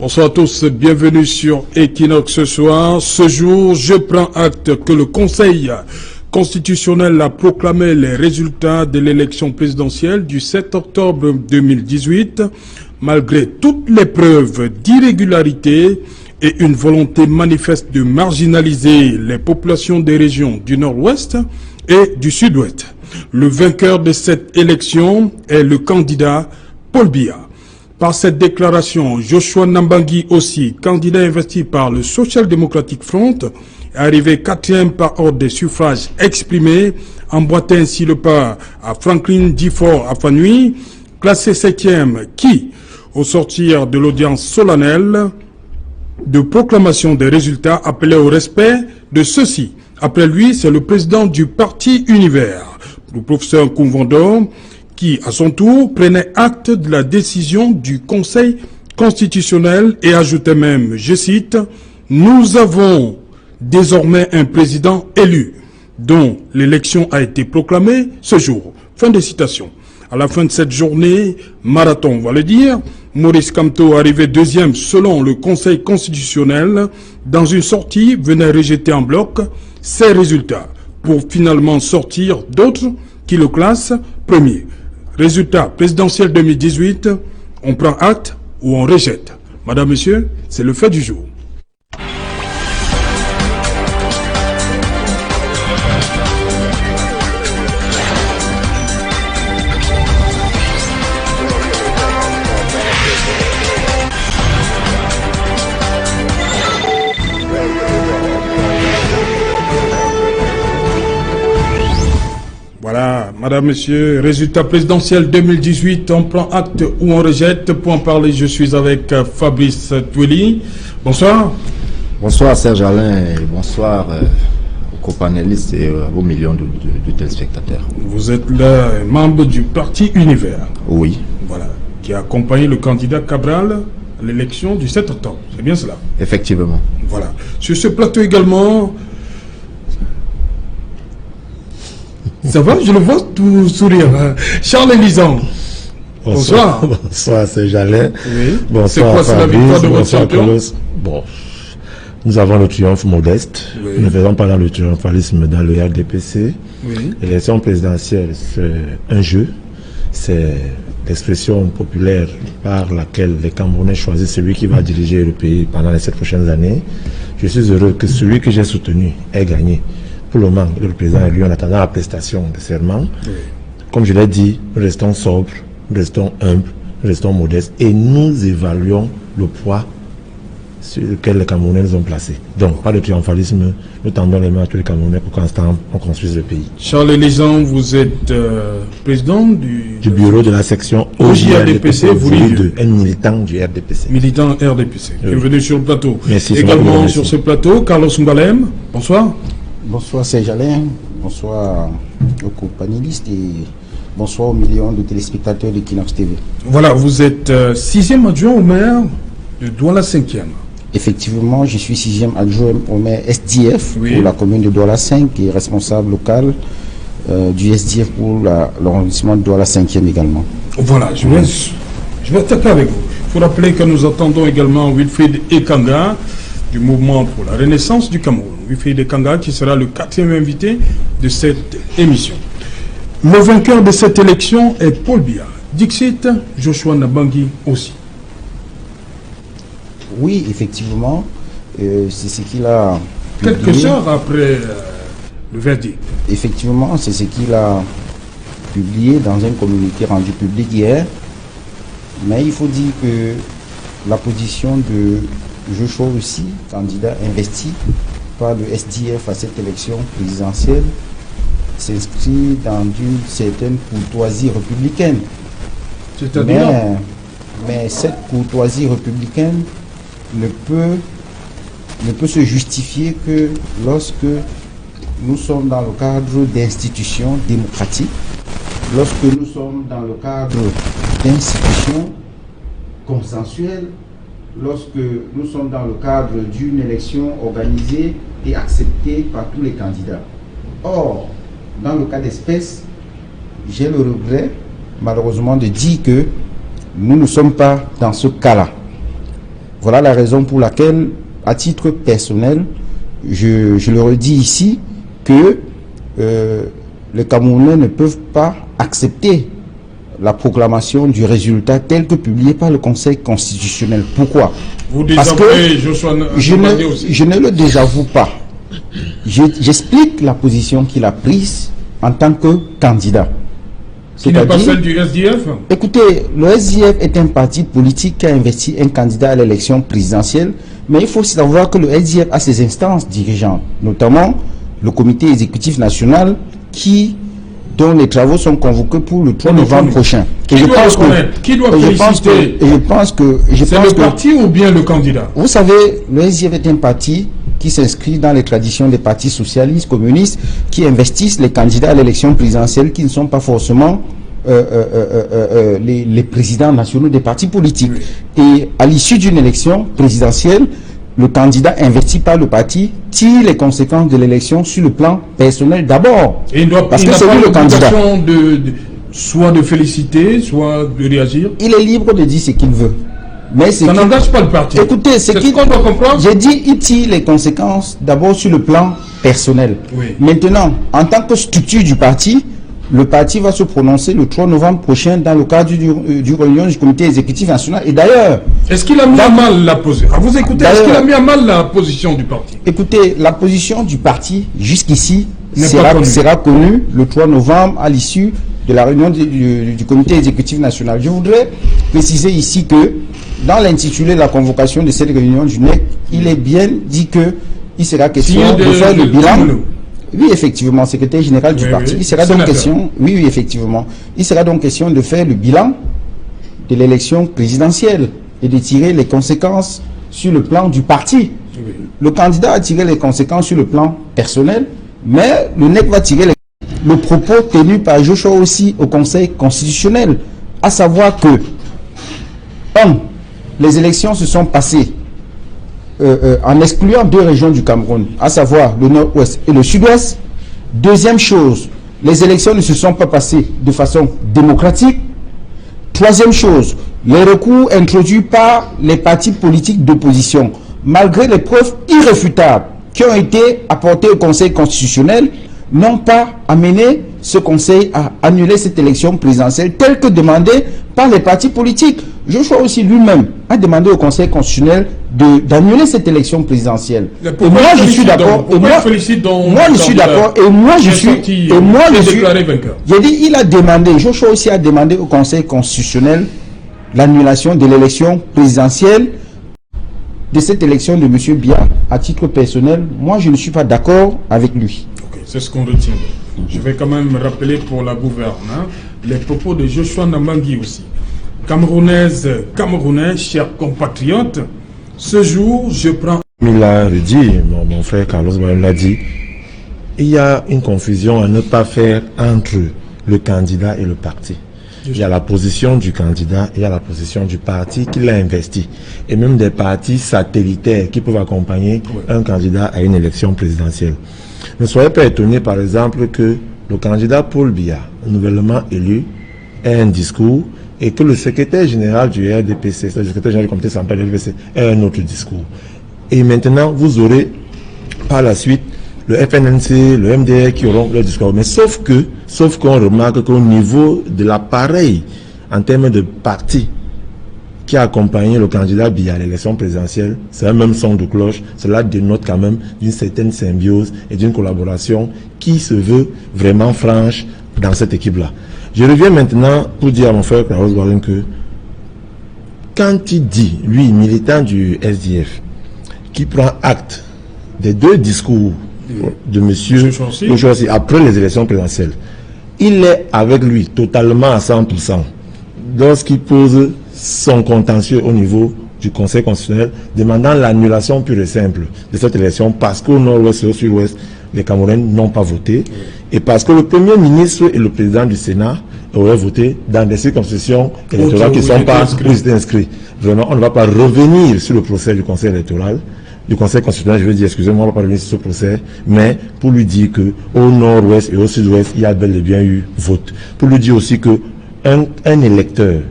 Bonsoir à tous, bienvenue sur Equinox ce soir. Ce jour, je prends acte que le Conseil constitutionnel a proclamé les résultats de l'élection présidentielle du 7 octobre 2018, malgré toutes les preuves d'irrégularité et une volonté manifeste de marginaliser les populations des régions du Nord-Ouest et du Sud-Ouest. Le vainqueur de cette élection est le candidat Paul Biya. Par cette déclaration, Joshua Nambangi aussi, candidat investi par le Social Democratic Front, est arrivé 4e par ordre des suffrages exprimés, emboîtant ainsi le pas à Franklin Difort Afanui, classé 7e, qui, au sortir de l'audience solennelle de proclamation des résultats, appelait au respect de ceux-ci. Après lui, c'est le président du parti Univers, le professeur Koumvando, qui, à son tour, prenait acte de la décision du Conseil constitutionnel et ajoutait même, je cite, « Nous avons désormais un président élu, dont l'élection a été proclamée ce jour. » Fin de citation. À la fin de cette journée, marathon, on va le dire, Maurice Kamto, arrivé 2e selon le Conseil constitutionnel, dans une sortie, venait rejeter en bloc ses résultats, pour finalement sortir d'autres qui le classent premier. Résultat présidentiel 2018, on prend acte ou on rejette. Madame, Monsieur, c'est le fait du jour. Voilà, Madame, Monsieur, résultat présidentiel 2018, on prend acte ou on rejette. Pour en parler, je suis avec Fabrice Tweli. Bonsoir. Bonsoir Serge Alain et bonsoir aux copanélistes et à vos millions de téléspectateurs. Vous êtes le membre du parti Univers. Oui. Voilà, qui a accompagné le candidat Cabral à l'élection du 7 octobre. C'est bien cela? Effectivement. Voilà. Sur ce plateau également... Ça va, je le vois tout sourire. Hein. Charles Elisan. Bonsoir. Bonsoir, c'est Jalin. Oui. Bonsoir, c'est la victoire de votre champion? Bon, nous avons le triomphe modeste. Oui. Nous ne faisons pas dans le triomphalisme dans le RDPC. Oui. L'élection présidentielle, c'est un jeu. C'est l'expression populaire par laquelle les Camerounais choisissent celui qui va diriger le pays pendant les 7 prochaines années. Je suis heureux que celui que j'ai soutenu ait gagné. Pour le moment, le président élu en attendant la prestation de serment. Oui. Comme je l'ai dit, nous restons sobres, nous restons humbles, nous restons modestes et nous évaluons le poids sur lequel les Camerounais nous ont placés. Donc, pas de triomphalisme, nous tendons les mains à tous les Camerounais pour qu'ensemble on construise le pays. Charles Elisan, vous êtes président du bureau de la section OJRDPC, vous un militant du RDPC. Militant RDPC. Oui. Bienvenue sur le plateau. Merci. Également sur ce plateau, Carlos Mbalem. Bonsoir. Bonsoir Serge Alain, bonsoir aux co-panélistes et bonsoir aux millions de téléspectateurs de Equinox TV. Voilà, vous êtes 6e adjoint au maire de Douala 5e. Effectivement, je suis 6e adjoint au maire SDF pour la commune de Douala 5 et responsable local du SDF pour l'arrondissement de Douala 5e également. Voilà, je vais attaquer avec vous. Il faut rappeler que nous attendons également Wilfried Ekanga du mouvement pour la renaissance du Cameroun. Wilfried Ekanga qui sera le 4e invité de cette émission. Le vainqueur de cette élection est Paul Biya. Dixit, Joshua Nambangi aussi. Oui, effectivement, c'est ce qu'il a publié. Quelques heures après le verdict. Effectivement, c'est ce qu'il a publié dans un communiqué rendu public hier. Mais il faut dire que la position de Joshua aussi, candidat investi par le SDF à cette élection présidentielle, s'inscrit dans une certaine courtoisie républicaine. Mais cette courtoisie républicaine ne peut se justifier que lorsque nous sommes dans le cadre d'institutions démocratiques, lorsque nous sommes dans le cadre d'institutions consensuelles, lorsque nous sommes dans le cadre d'une élection organisée et acceptée par tous les candidats. Or, dans le cas d'espèce, j'ai le regret, malheureusement, de dire que nous ne sommes pas dans ce cas-là. Voilà la raison pour laquelle, à titre personnel, je le redis ici, que les Camerounais ne peuvent pas accepter la proclamation du résultat tel que publié par le Conseil constitutionnel. Pourquoi? Parce que je ne le désavoue pas. J'explique la position qu'il a prise en tant que candidat. Qui n'est pas celle du SDF? Écoutez, le SDF est un parti politique qui a investi un candidat à l'élection présidentielle, mais il faut savoir que le SDF a ses instances dirigeantes, notamment le comité exécutif national dont les travaux sont convoqués pour le 3 novembre prochain. Qui doit féliciter? C'est le parti ou bien le candidat? Vous savez, le SDF est un parti qui s'inscrit dans les traditions des partis socialistes, communistes, qui investissent les candidats à l'élection présidentielle qui ne sont pas forcément les présidents nationaux des partis politiques. Et à l'issue d'une élection présidentielle, le candidat investi par le parti tire les conséquences de l'élection sur le plan personnel d'abord. Parce que c'est lui le candidat. Soit de féliciter, soit de réagir. Il est libre de dire ce qu'il veut. Mais ça n'engage pas le parti. Écoutez, c'est qu'il doit comprendre. J'ai dit, il tire les conséquences d'abord sur le plan personnel. Oui. Maintenant, en tant que structure du parti, le parti va se prononcer le 3 novembre prochain dans le cadre du réunion du comité exécutif national. Et d'ailleurs... Est-ce qu'il a mis à mal la position? Vous écoutez, est-ce qu'il a mis à mal la position du parti? Écoutez, la position du parti, jusqu'ici, sera connue le 3 novembre à l'issue de la réunion du comité exécutif national. Je voudrais préciser ici que dans l'intitulé de la convocation de cette réunion du NEC, il est bien dit qu'il sera question de faire le bilan. Oui, effectivement, secrétaire général du parti. Il sera donc question, oui, effectivement. Il sera donc question de faire le bilan de l'élection présidentielle et de tirer les conséquences sur le plan du parti. Oui. Le candidat a tiré les conséquences sur le plan personnel, mais le NEC va tirer le propos tenu par Joshua aussi au Conseil constitutionnel, à savoir que, les élections se sont passées en excluant 2 régions du Cameroun, à savoir le nord-ouest et le sud-ouest. Deuxième chose, les élections ne se sont pas passées de façon démocratique. Troisième chose, les recours introduits par les partis politiques d'opposition, malgré les preuves irréfutables qui ont été apportées au Conseil constitutionnel, n'ont pas amené ce Conseil à annuler cette élection présidentielle telle que demandée par les partis politiques. Joshua aussi lui-même a demandé au Conseil constitutionnel d'annuler cette élection présidentielle. Et moi je suis d'accord. J'ai dit, il a demandé, Joshua aussi a demandé au Conseil constitutionnel l'annulation de l'élection présidentielle de cette élection de M. Biya. À titre personnel, moi je ne suis pas d'accord avec lui. C'est ce qu'on retient. Je vais quand même rappeler pour la gouverne les propos de Joshua Nambangi aussi. Camerounaise, Camerounais, chers compatriotes, ce jour, je prends... Il l'a dit, mon frère Carlos Bayon l'a dit, il y a une confusion à ne pas faire entre le candidat et le parti. Il y a la position du candidat et il y a la position du parti qui l'a investi. Et même des partis satellitaires qui peuvent accompagner un candidat à une élection présidentielle. Ne soyez pas étonnés, par exemple, que le candidat Paul Biya, nouvellement élu, ait un discours et que le secrétaire général du RDPC, le secrétaire général du comité central du RDPC, ait un autre discours. Et maintenant, vous aurez par la suite le FNNC, le MDR qui auront leur discours. Mais sauf qu'on remarque qu'au niveau de l'appareil, en termes de parti qui a accompagné le candidat Biya à l'élection présidentielle, c'est un même son de cloche. Cela dénote quand même d'une certaine symbiose et d'une collaboration qui se veut vraiment franche dans cette équipe-là. Je reviens maintenant pour dire à mon frère Carlos Bayon que quand il dit, lui, militant du SDF, qui prend acte des 2 discours de monsieur Joshua après les élections présidentielles, il est avec lui totalement à 100%. Lorsqu'il pose son contentieux au niveau du Conseil constitutionnel, demandant l'annulation pure et simple de cette élection parce qu'au nord-ouest et au sud-ouest, les Camerounais n'ont pas voté, et parce que le Premier ministre et le président du Sénat auraient voté dans des circonscriptions électorales qui ne sont pas inscrits. Vraiment, on ne va pas revenir sur le procès du Conseil électoral, du Conseil constitutionnel, je veux dire, excusez-moi, on ne va pas revenir sur ce procès, mais pour lui dire que au nord-ouest et au sud-ouest, il y a bel et bien eu vote. Pour lui dire aussi que un électeur,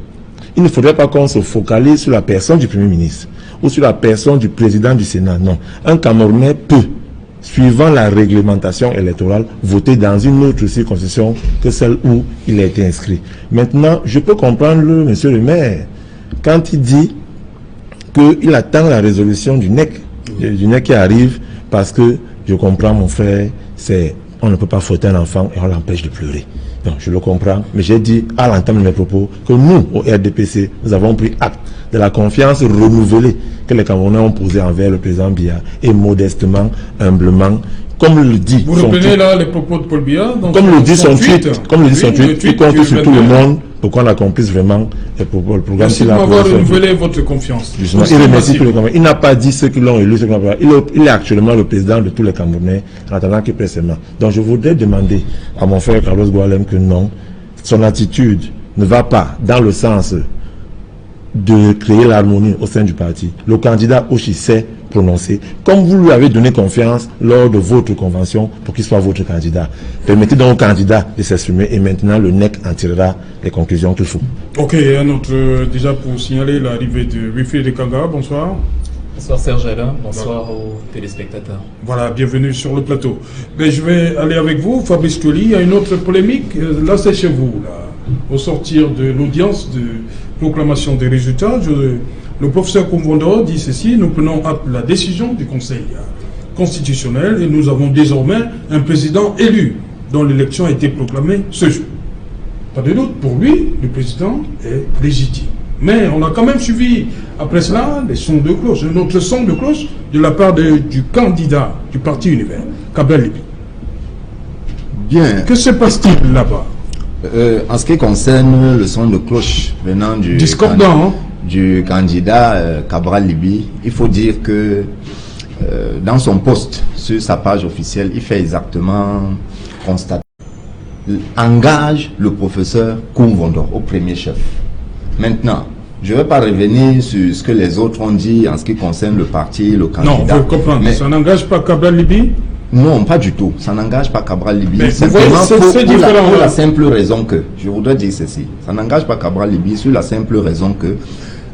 il ne faudrait pas qu'on se focalise sur la personne du Premier ministre. ou sur la personne du président du Sénat. Non. Un Camerounais peut, suivant la réglementation électorale, voter dans une autre circonscription que celle où il a été inscrit. Maintenant, je peux comprendre monsieur le maire quand il dit qu'il attend la résolution du NEC qui arrive, parce que je comprends mon frère, on ne peut pas fouetter un enfant et on l'empêche de pleurer. Donc je le comprends, mais j'ai dit à l'entame de mes propos que nous, au RDPC, nous avons pris acte de la confiance renouvelée que les Camerounais ont posée envers le président Biya, et modestement, humblement, comme le dit vous reprenez là les propos de Paul Biya, comme le dit son tweet, il compte sur tout le monde pour qu'on accomplisse vraiment le programme. Merci de m'avoir renouvelé votre confiance. Justement, il remercie tous les Camerounais. Il n'a pas dit ceux qui l'ont élu, ceux qui l'ont pas. Il est actuellement le président de tous les Camerounais, en attendant qu'il prenne ses mains. Donc je voudrais demander à mon frère Carlos Goualem que non, son attitude ne va pas dans le sens de créer l'harmonie au sein du parti. Le candidat Oshi s'est prononcé, comme vous lui avez donné confiance lors de votre convention pour qu'il soit votre candidat. Permettez donc au candidat de s'exprimer et maintenant le NEC en tirera les conclusions qu'il faut. Ok, un autre, déjà pour signaler l'arrivée de Wilfried Ekanga, bonsoir. Bonsoir Serge Alain, bonsoir aux téléspectateurs. Voilà, bienvenue sur le plateau. Mais je vais aller avec vous, Fabrice Toli. Il y a une autre polémique, là c'est chez vous, là. Au sortir de l'audience de proclamation des résultats, le professeur Koumvondo dit ceci: nous prenons acte de la décision du Conseil constitutionnel et nous avons désormais un président élu dont l'élection a été proclamée ce jour. Pas de doute, pour lui, le président est légitime. Mais on a quand même suivi, après cela, les sons de cloche, un autre son de cloche de la part du candidat du Parti Univers, Cabral Libby. Bien. Que se passe-t-il là-bas? En ce qui concerne le son de cloche venant du candidat Cabral Libby, il faut dire que dans son post sur sa page officielle, il fait exactement constater, engage le professeur Koumvondo au premier chef. Maintenant, je ne vais pas revenir sur ce que les autres ont dit en ce qui concerne le parti, le candidat. Non, vous comprenez, mais ça n'engage pas Cabral Libby? Non, pas du tout. Ça n'engage pas Cabral Libby. Mais simplement pour la simple raison que, je voudrais dire ceci, ça n'engage pas Cabral Libby sur la simple raison que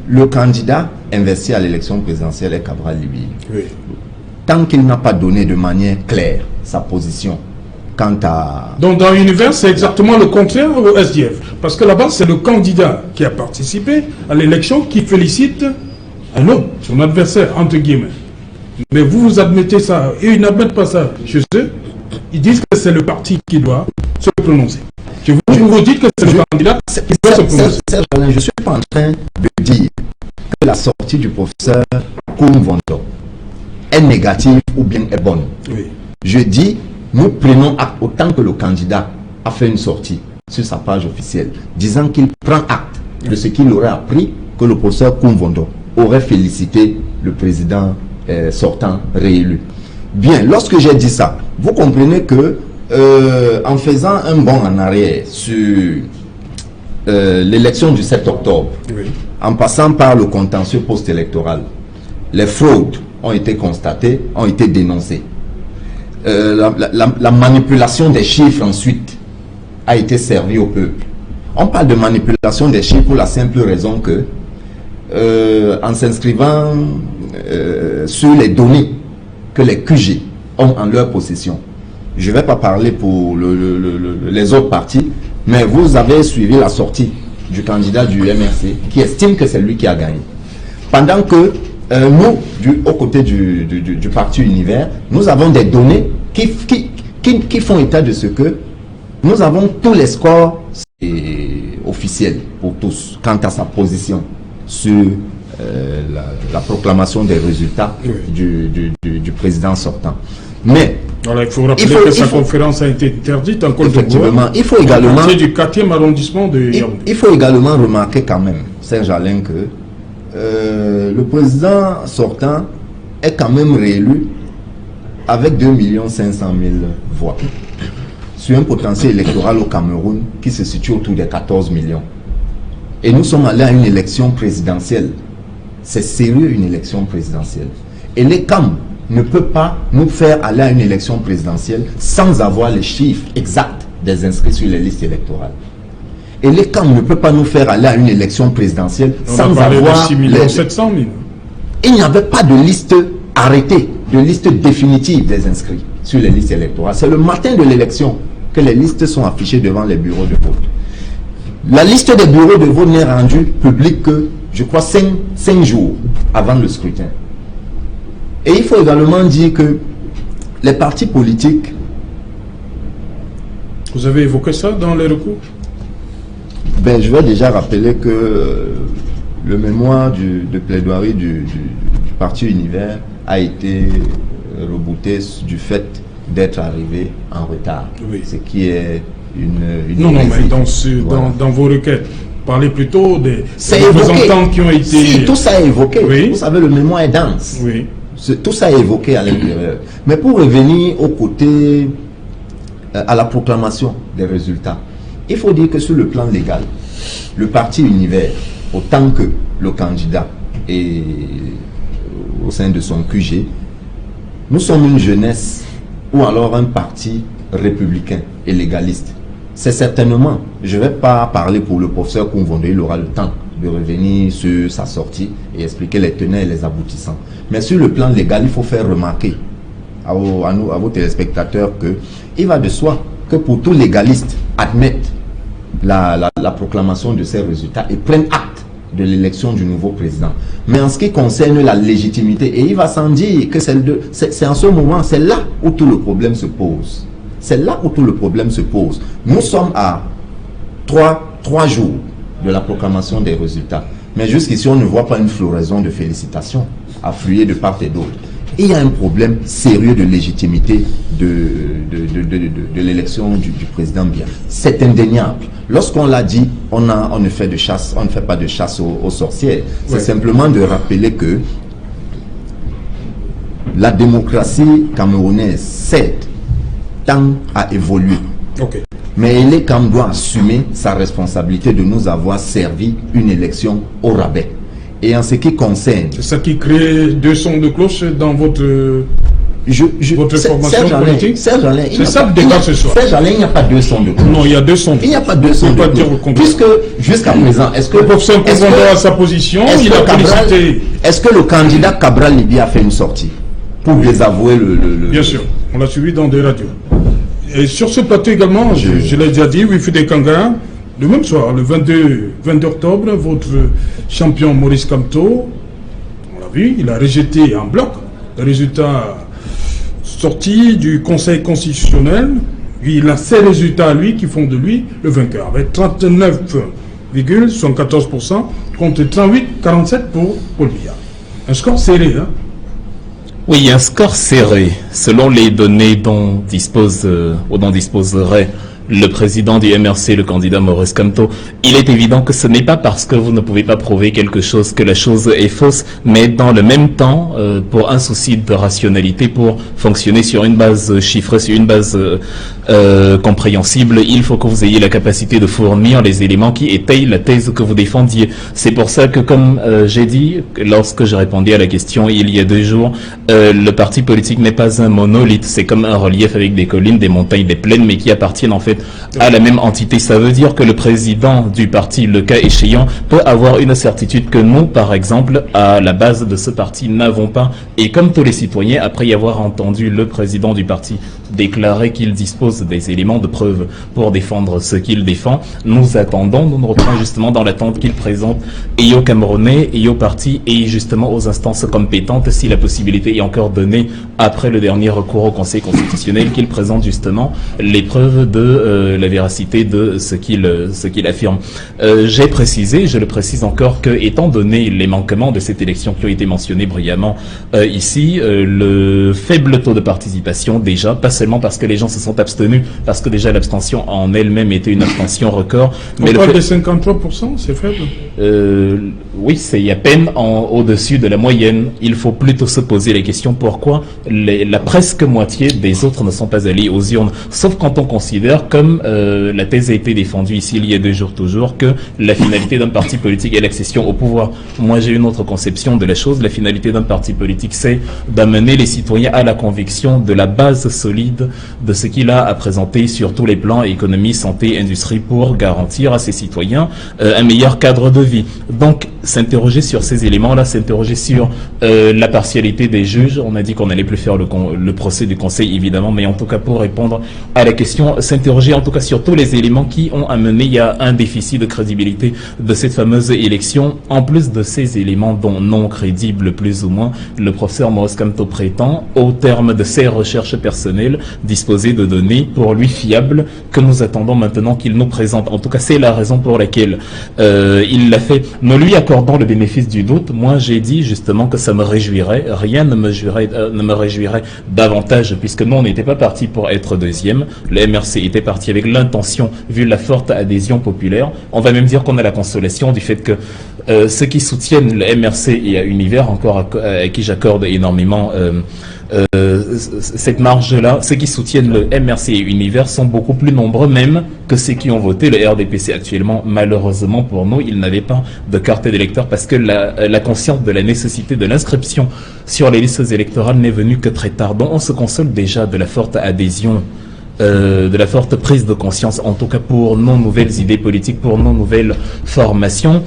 le candidat investi à l'élection présidentielle est Cabral Libby. Oui. Tant qu'il n'a pas donné de manière claire sa position quant à... Donc dans l'univers, c'est exactement le contraire au SDF. Parce que là-bas, c'est le candidat qui a participé à l'élection qui félicite un autre, son adversaire, entre guillemets. Mais vous admettez ça, et ils n'admettent pas ça chez eux. Ils disent que c'est le parti qui doit se prononcer. Vous dites que c'est le candidat qui doit se prononcer. Je ne suis pas en train de dire que la sortie du professeur Koumvondo est négative ou bien est bonne. Oui. Je dis, nous prenons acte autant que le candidat a fait une sortie sur sa page officielle, disant qu'il prend acte de ce qu'il aurait appris que le professeur Koumvondo aurait félicité le président sortant réélu. Bien, lorsque j'ai dit ça, vous comprenez que en faisant un bond en arrière sur l'élection du 7 octobre, Oui. en passant par le contentieux post-électoral, les fraudes ont été constatées, ont été dénoncées. La manipulation des chiffres ensuite a été servie au peuple. On parle de manipulation des chiffres pour la simple raison que en s'inscrivant sur les données que les QG ont en leur possession. Je ne vais pas parler pour les autres partis, mais vous avez suivi la sortie du candidat du MRC qui estime que c'est lui qui a gagné. Pendant que nous, aux côtés du Parti Univers, nous avons des données qui font état de ce que nous avons tous les scores officiels pour tous quant à sa position sur la proclamation des résultats du président sortant. Mais alors, il faut rappeler que sa conférence a été interdite en Côte d'Ivoire. Il faut également du 4e arrondissement de Yaoundé. Il faut également remarquer quand même, Serge Alain, que le président sortant est quand même réélu avec 2 500 000 voix sur un potentiel électoral au Cameroun qui se situe autour des 14 millions. Et nous sommes allés à une élection présidentielle. C'est sérieux, une élection présidentielle. Et les CAM ne peut pas nous faire aller à une élection présidentielle sans avoir les chiffres exacts des inscrits sur les listes électorales. Et les CAM ne peut pas nous faire aller à une élection présidentielle sans avoir 6 700 000. il n'y avait pas de liste arrêtée, de liste définitive des inscrits sur les listes électorales. C'est le matin de l'élection que les listes sont affichées devant les bureaux de vote. La liste des bureaux de vote n'est rendue publique que, je crois, 5 jours avant le scrutin. Et il faut également dire que les partis politiques... Vous avez évoqué ça dans les recours? Ben, je vais déjà rappeler que le mémoire de plaidoirie du parti Univers a été rebooté du fait d'être arrivé en retard. Oui. Ce qui est une non, mais voilà. dans vos requêtes, parlez plutôt des évoqué. représentants qui ont été... Si, tout ça est évoqué. Oui. Vous savez, le mémoire est dense. Oui. Tout ça est évoqué à l'intérieur. Mais pour revenir au côté, à la proclamation des résultats, il faut dire que sur le plan légal, le parti Univers, autant que le candidat et au sein de son QG, nous sommes une jeunesse ou alors un parti républicain et légaliste. C'est certainement, je ne vais pas parler pour le professeur Koumvondé, il aura le temps de revenir sur sa sortie et expliquer les tenants et les aboutissants. Mais sur le plan légal, il faut faire remarquer à vos téléspectateurs que il va de soi que pour tout légaliste admettent la proclamation de ces résultats et prennent acte de l'élection du nouveau président. Mais en ce qui concerne la légitimité, et il va sans dire que c'est en ce moment, c'est là où tout le problème se pose. C'est là où tout le problème se pose. Nous sommes à 3 jours de la proclamation des résultats. Mais jusqu'ici, on ne voit pas une floraison de félicitations affluer de part et d'autre. Il y a un problème sérieux de légitimité de l'élection du président Biya. C'est indéniable. Lorsqu'on l'a dit, on ne fait pas de chasse aux sorcières. C'est simplement de rappeler que la démocratie camerounaise, certes, tend à évoluer. Okay. Mais elle est quand même doit assumer sa responsabilité de nous avoir servi une élection au rabais. Et en ce qui concerne... C'est ça qui crée 2 sons de cloche dans votre formation politique. Serge Alain, c'est ça le débat ce soir. Serge Alain, il n'y a pas 2 sons de cloche. Non, il y a 2 sons de cloche. Il n'y a pas 2 sons de cloche. Puisque jusqu'à présent, est-ce que... Le professeur Koumvondé a sa position, il a félicité. Est-ce que le candidat Cabral Libya a fait une sortie pour désavouer le... Bien sûr, on l'a suivi dans des radios. Et sur ce plateau également, je l'ai déjà dit, Wifide Kangara, le même soir, le 22 octobre, votre champion Maurice Kamto, on l'a vu, il a rejeté en bloc le résultat sorti du Conseil constitutionnel. Il a ces résultats, lui, qui font de lui le vainqueur, avec 39,74% contre 38,47% pour Paul Biya. Un score serré, hein? Oui, un score serré, selon les données dont disposerait le président du MRC, le candidat Maurice Kamto. Il est évident que ce n'est pas parce que vous ne pouvez pas prouver quelque chose que la chose est fausse, mais dans le même temps, pour un souci de rationalité, pour fonctionner sur une base chiffrée, sur une base compréhensible, il faut que vous ayez la capacité de fournir les éléments qui étayent la thèse que vous défendiez. C'est pour ça que, comme j'ai dit, lorsque je répondais à la question il y a 2 jours, le parti politique n'est pas un monolithe, c'est comme un relief avec des collines, des montagnes, des plaines, mais qui appartiennent en fait à la même entité. Ça veut dire que le président du parti, le cas échéant, peut avoir une certitude que nous, par exemple, à la base de ce parti, n'avons pas. Et comme tous les citoyens, après y avoir entendu le président du parti déclarer qu'il dispose des éléments de preuve pour défendre ce qu'il défend, nous attendons, nous nous retrouvons justement dans l'attente qu'il présente et aux Camerounais et au parti et justement aux instances compétentes, si la possibilité est encore donnée après le dernier recours au Conseil constitutionnel, qu'il présente justement les preuves de la véracité de ce qu'il affirme. J'ai précisé, je le précise encore, que étant donné les manquements de cette élection qui ont été mentionnés brillamment ici, le faible taux de participation déjà, pas seulement parce que les gens se sont abstenus, parce que déjà l'abstention en elle-même était une abstention record. Mais on parle de 53%, c'est faible. Oui, c'est à peine au-dessus de la moyenne. Il faut plutôt se poser la question pourquoi la presque moitié des autres ne sont pas allés aux urnes, sauf quand on considère, comme la thèse a été défendue ici il y a 2 jours toujours, que la finalité d'un parti politique est l'accession au pouvoir. Moi j'ai une autre conception de la chose. La finalité d'un parti politique, c'est d'amener les citoyens à la conviction de la base solide de ce qu'il a à présenter sur tous les plans, économie, santé, industrie, pour garantir à ses citoyens un meilleur cadre de vie. Donc s'interroger sur ces éléments-là, s'interroger sur la partialité des juges. On a dit qu'on n'allait plus faire le procès du Conseil, évidemment, mais en tout cas pour répondre à la question, s'interroger en tout cas sur tous les éléments qui ont amené, il y a un déficit de crédibilité de cette fameuse élection. En plus de ces éléments dont non crédibles plus ou moins, le professeur Maurice Kamto prétend, au terme de ses recherches personnelles, disposer de données pour lui fiables que nous attendons maintenant qu'il nous présente. En tout cas, c'est la raison pour laquelle il l'a fait. Ne lui accordant le bénéfice du doute, moi j'ai dit justement que ça me réjouirait, rien ne me réjouirait davantage, puisque nous on n'était pas parti pour être deuxième, le MRC était parti avec l'intention, vu la forte adhésion populaire. On va même dire qu'on a la consolation du fait que ceux qui soutiennent le MRC et à Univers, encore à qui j'accorde énormément cette marge-là, ceux qui soutiennent le MRC et Univers sont beaucoup plus nombreux même que ceux qui ont voté le RDPC actuellement. Malheureusement pour nous, ils n'avaient pas de carte d'électeur parce que la conscience de la nécessité de l'inscription sur les listes électorales n'est venue que très tard. Donc on se console déjà de la forte adhésion, de la forte prise de conscience, en tout cas pour nos nouvelles idées politiques, pour nos nouvelles formations.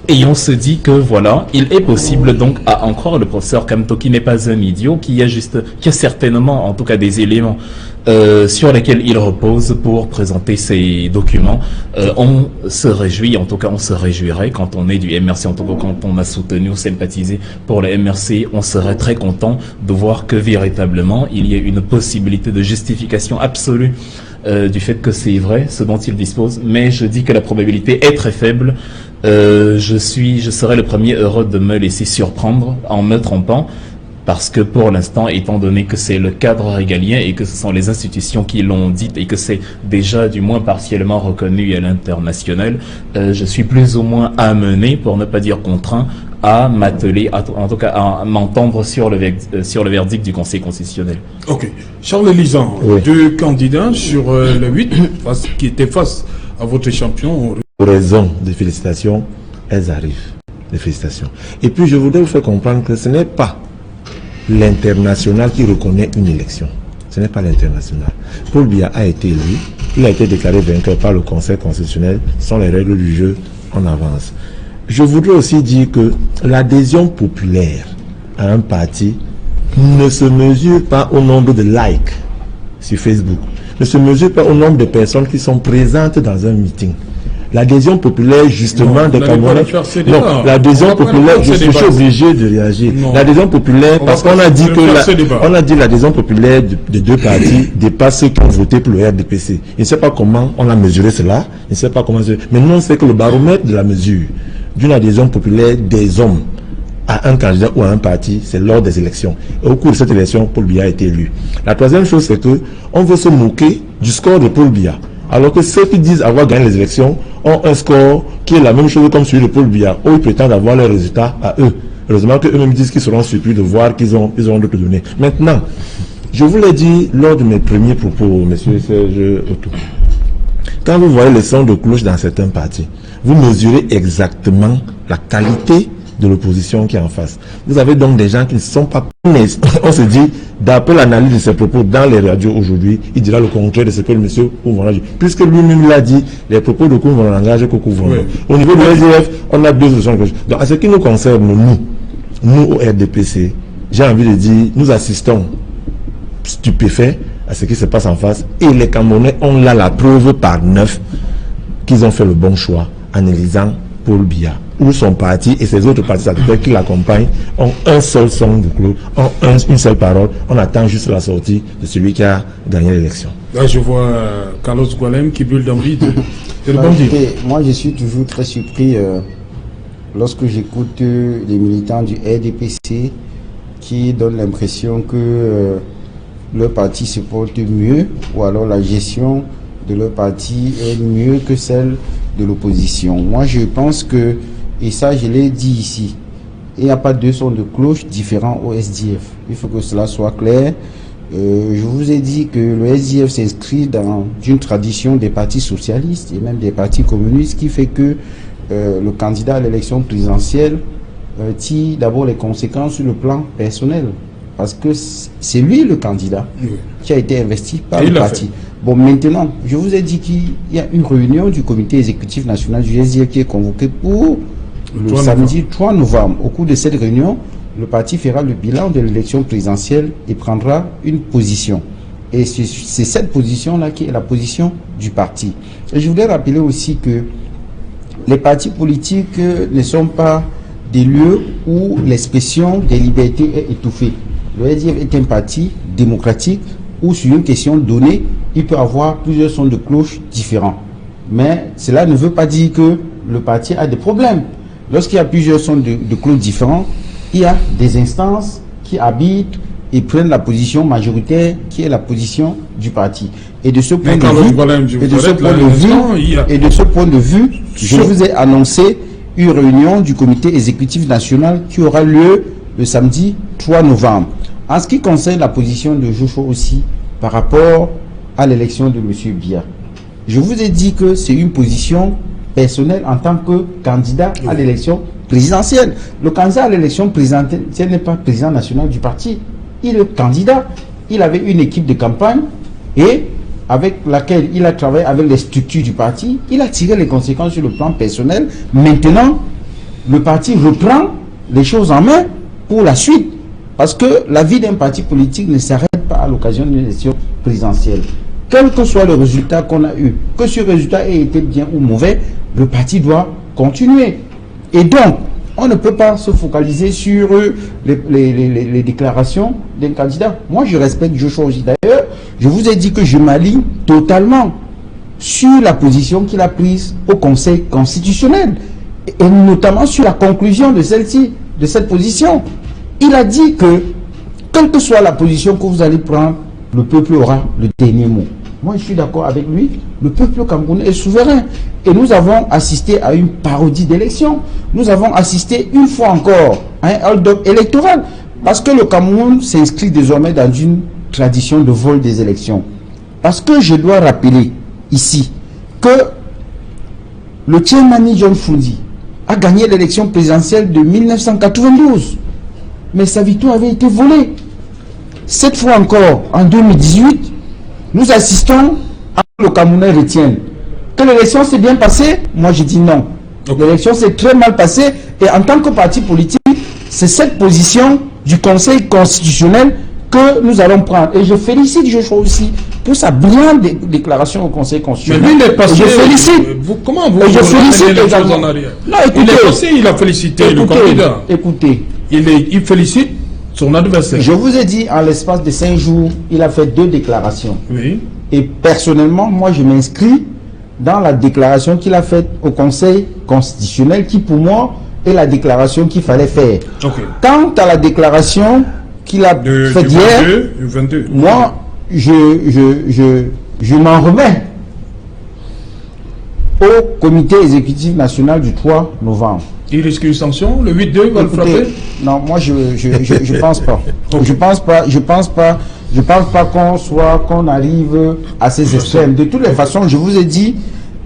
Et on se dit que voilà, il est possible donc à encore le professeur Kamto, qui n'est pas un idiot, qui a certainement en tout cas des éléments sur lesquels il repose pour présenter ses documents. On se réjouit, en tout cas on se réjouirait quand on est du MRC, en tout cas quand on a soutenu ou sympathisé pour le MRC, on serait très content de voir que véritablement il y a une possibilité de justification absolue du fait que c'est vrai ce dont il dispose, mais je dis que la probabilité est très faible. Je serai le premier heureux de me laisser surprendre en me trompant, parce que pour l'instant, étant donné que c'est le cadre régalien et que ce sont les institutions qui l'ont dit et que c'est déjà du moins partiellement reconnu à l'international, je suis plus ou moins amené, pour ne pas dire contraint, à m'atteler, en tout cas à m'entendre sur le verdict du Conseil constitutionnel. Ok. Charles Lisan, oui. Deux candidats sur le 8 qui étaient face à votre champion. Pour raison de félicitations, elles arrivent. Des félicitations. Et puis je voudrais vous faire comprendre que ce n'est pas l'international qui reconnaît une élection. Ce n'est pas l'international. Paul Biya a été élu, il a été déclaré vainqueur par le Conseil constitutionnel, ce sont les règles du jeu en avance. Je voudrais aussi dire que l'adhésion populaire à un parti ne se mesure pas au nombre de likes sur Facebook, ne se mesure pas au nombre de personnes qui sont présentes dans un meeting. L'adhésion populaire, justement, des Camerounais. Non, l'adhésion populaire, je suis obligé de réagir. L'adhésion populaire, parce qu'on a dit que l'adhésion populaire de deux partis dépasse ceux qui ont voté pour le RDPC. Je ne sais pas comment on a mesuré cela. Je ne sais pas comment. Mais nous, on sait que le baromètre de la mesure d'une adhésion populaire des hommes à un candidat ou à un parti, c'est lors des élections. Et au cours de cette élection, Paul Biya a été élu. La troisième chose, c'est que on veut se moquer du score de Paul Biya. Alors que ceux qui disent avoir gagné les élections ont un score qui est la même chose comme celui de Paul Biya, où ils prétendent avoir leurs résultats à eux. Heureusement qu'eux-mêmes disent qu'ils seront surpris de voir qu'ils ont d'autres données. Maintenant, je vous l'ai dit lors de mes premiers propos, monsieur Serge Otto. Quand vous voyez les sons de cloche dans certains partis, vous mesurez exactement la qualité de l'opposition qui est en face. Vous avez donc des gens qui ne sont pas... On se dit, d'après l'analyse de ses propos dans les radios aujourd'hui, il dira le contraire de ce que le monsieur Kouvouna dit. Puisque lui-même l'a dit, les propos de Kouvouna n'engagent que Kouvouna. Oui. Au niveau de l'SDF, on a deux solutions. Donc, à ce qui nous concerne, nous au RDPC, j'ai envie de dire, nous assistons stupéfaits à ce qui se passe en face. Et les Camerounais ont là la preuve par 9 qu'ils ont fait le bon choix en élisant Paul Biya, où son parti et ses autres partis statutaires qui l'accompagnent ont un seul son de clos, ont une seule parole. On attend juste la sortie de celui qui a gagné l'élection. Là, je vois Carlos Gualem qui brûle d'envie de moi, je suis toujours très surpris lorsque j'écoute les militants du RDPC qui donnent l'impression que leur parti se porte mieux, ou alors la gestion de leur parti est mieux que celle de l'opposition. Moi, je pense que, et ça je l'ai dit ici, il n'y a pas deux sons de cloche différents au SDF. Il faut que cela soit clair. Je vous ai dit que le SDF s'inscrit dans une tradition des partis socialistes et même des partis communistes qui fait que le candidat à l'élection présidentielle tire d'abord les conséquences sur le plan personnel. Parce que c'est lui le candidat qui a été investi par le parti. Bon, maintenant, je vous ai dit qu'il y a une réunion du comité exécutif national du SDF qui est convoquée pour le samedi 3 novembre. Au cours de cette réunion, le parti fera le bilan de l'élection présidentielle et prendra une position. Et c'est cette position-là qui est la position du parti. Et je voulais rappeler aussi que les partis politiques ne sont pas des lieux où l'expression des libertés est étouffée. Le SDF est un parti démocratique où sur une question donnée, il peut avoir plusieurs sons de cloche différents. Mais cela ne veut pas dire que le parti a des problèmes. Lorsqu'il y a plusieurs sons de cloche différents, il y a des instances qui habitent et prennent la position majoritaire qui est la position du parti. Et de ce point de vue, je vous ai annoncé une réunion du comité exécutif national qui aura lieu le samedi 3 novembre. En ce qui concerne la position de Joshua aussi par rapport à l'élection de M. Biya, je vous ai dit que c'est une position personnelle en tant que candidat à l'élection présidentielle. Le candidat à l'élection présidentielle n'est pas président national du parti. Il est candidat. Il avait une équipe de campagne et avec laquelle il a travaillé avec les structures du parti. Il a tiré les conséquences sur le plan personnel. Maintenant, le parti reprend les choses en main pour la suite. Parce que la vie d'un parti politique ne s'arrête pas à l'occasion d'une élection présidentielle. Quel que soit le résultat qu'on a eu, que ce résultat ait été bien ou mauvais, le parti doit continuer. Et donc, on ne peut pas se focaliser sur les déclarations d'un candidat. Moi, je respecte Joshua aussi. D'ailleurs, je vous ai dit que je m'aligne totalement sur la position qu'il a prise au Conseil constitutionnel, et notamment sur la conclusion de celle-ci, de cette position. Il a dit que, quelle que soit la position que vous allez prendre, le peuple aura le dernier mot. Moi, je suis d'accord avec lui. Le peuple camerounais est souverain. Et nous avons assisté à une parodie d'élection. Nous avons assisté une fois encore à un hold-up électoral. Parce que le Cameroun s'inscrit désormais dans une tradition de vol des élections. Parce que je dois rappeler ici que le Tchemani John Fundi a gagné l'élection présidentielle de 1992. Mais sa victoire avait été volée. Cette fois encore, en 2018, nous assistons à ce que le Camerounais retienne. Que l'élection s'est bien passée, moi je dis non. L'élection s'est très mal passée et en tant que parti politique, c'est cette position du Conseil constitutionnel que nous allons prendre. Et je félicite Joshua aussi pour sa brillante déclaration au Conseil constitutionnel. Mais lui, il est passé. Je félicite. Comment vous félicite les choses en arrière? Non, écoutez, il est passé, il a félicité le candidat. Écoutez. Il félicite son adversaire. Je vous ai dit, en l'espace de 5 jours, il a fait 2 déclarations. Oui. Et personnellement, moi, je m'inscris dans la déclaration qu'il a faite au Conseil constitutionnel, qui pour moi est la déclaration qu'il fallait faire. Okay. Quant à la déclaration qu'il a faite hier, moi, je m'en remets au comité exécutif national du 3 novembre. Il risque une sanction, le 8-2 va le frapper? Non, moi je pense pas. Je pense pas qu'on arrive à ces extrêmes. De toutes les façons, je vous ai dit,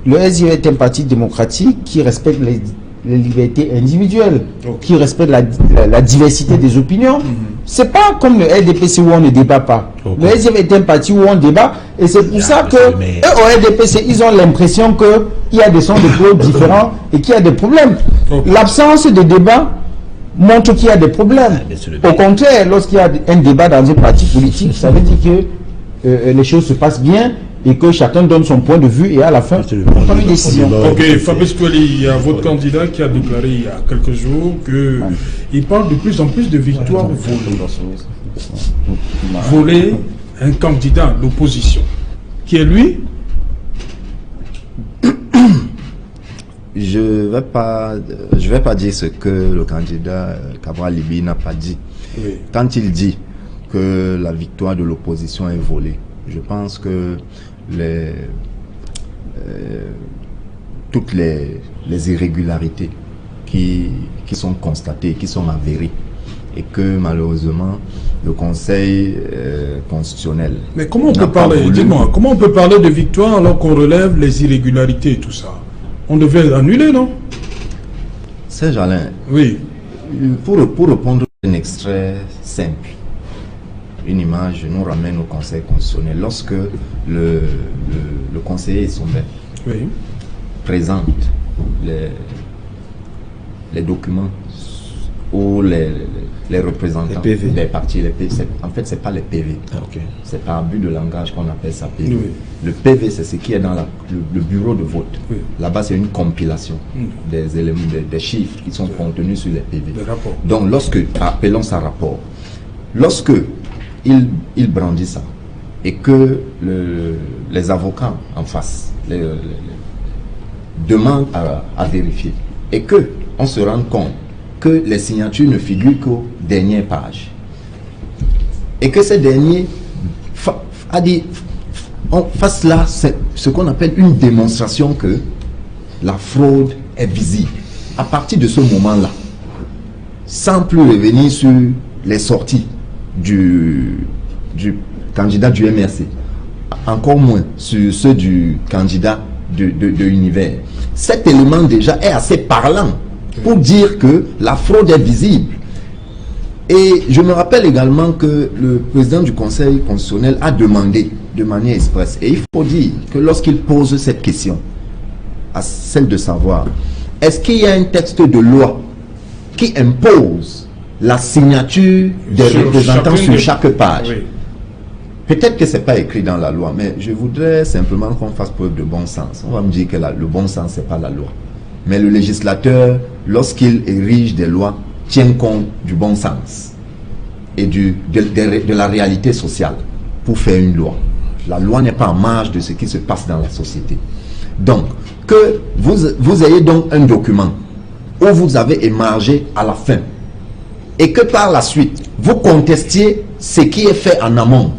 le SDF est un parti démocratique qui respecte les libertés individuelles, qui respecte la diversité des opinions. C'est pas comme le RDPC où on ne débat pas. Le SDF est un parti où on débat, et c'est pour ça que eux, au RDPC, ils ont l'impression qu'il y a des sons de cloche différents et qu'il y a des problèmes. L'absence de débat montre qu'il y a des problèmes. Au contraire, lorsqu'il y a un débat dans un parti politique, ça veut dire que les choses se passent bien et que chacun donne son point de vue et à la fin, on prend une décision. Ok, Fabrice Twali, il y a votre candidat qui a déclaré il y a quelques jours qu'il parle de plus en plus de victoires volées. Voler un candidat, l'opposition, qui est lui. Je vais pas dire ce que le candidat Cabral Libye n'a pas dit. Oui. Quand il dit que la victoire de l'opposition est volée, je pense que toutes les irrégularités qui sont constatées, qui sont avérées, et que malheureusement le Conseil constitutionnel. Mais comment on peut parler, dis-moi, comment on peut parler de victoire alors qu'on relève les irrégularités et tout ça? On devait annuler, non? Serge Alain, oui. Pour répondre à un extrait simple, une image nous ramène au Conseil constitutionnel. Lorsque le conseiller Sommet présente les documents ou les représentants les PV. des partis. En fait, c'est pas les PV. Ah, ok. C'est par abus de langage qu'on appelle ça PV. Oui. Le PV, c'est ce qui est dans le bureau de vote. Oui. Là-bas, c'est une compilation des éléments, des chiffres qui sont contenus sur les PV. Le rapport. Donc, appelons ça rapport, lorsque il brandit ça et que les avocats en face demandent à vérifier et que on se rend compte que les signatures ne figurent qu'aux dernières pages et que ces derniers fassent là ce qu'on appelle une démonstration que la fraude est visible. À partir de ce moment-là, sans plus revenir sur les sorties du candidat du MRC, encore moins sur ceux du candidat de l'univers, cet élément déjà est assez parlant pour dire que la fraude est visible. Et je me rappelle également que le président du Conseil constitutionnel a demandé de manière expresse, et il faut dire que lorsqu'il pose cette question, à celle de savoir, est-ce qu'il y a un texte de loi qui impose la signature des représentants sur chaque page? Oui. Peut-être que ce n'est pas écrit dans la loi, mais je voudrais simplement qu'on fasse preuve de bon sens. On va me dire que le bon sens, ce n'est pas la loi. Mais le législateur, lorsqu'il érige des lois, tient compte du bon sens et de la réalité sociale pour faire une loi. La loi n'est pas en marge de ce qui se passe dans la société. Donc, que vous ayez donc un document où vous avez émargé à la fin et que par la suite, vous contestiez ce qui est fait en amont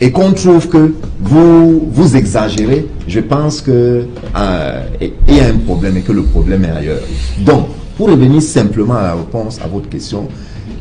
et qu'on trouve que vous exagérez, je pense qu'il y a un problème et que le problème est ailleurs. Donc, pour revenir simplement à la réponse à votre question,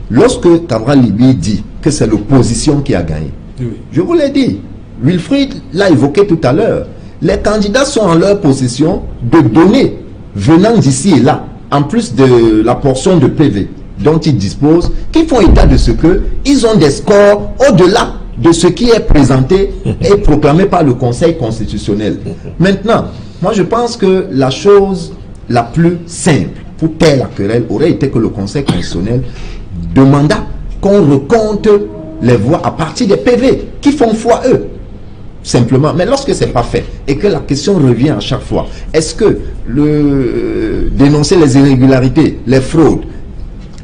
lorsque Cabral Libye dit que c'est l'opposition qui a gagné, Oui. je vous l'ai dit, Wilfried l'a évoqué tout à l'heure, les candidats sont en leur possession de données venant d'ici et là, en plus de la portion de PV dont ils disposent, qui font état de ce que ils ont des scores au-delà de ce qui est présenté et proclamé par le Conseil constitutionnel. Maintenant, moi je pense que la chose la plus simple pour taire la querelle aurait été que le Conseil constitutionnel demanda qu'on recompte les voix à partir des PV qui font foi eux. Simplement. Mais lorsque ce n'est pas fait et que la question revient à chaque fois, est-ce que dénoncer les irrégularités, les fraudes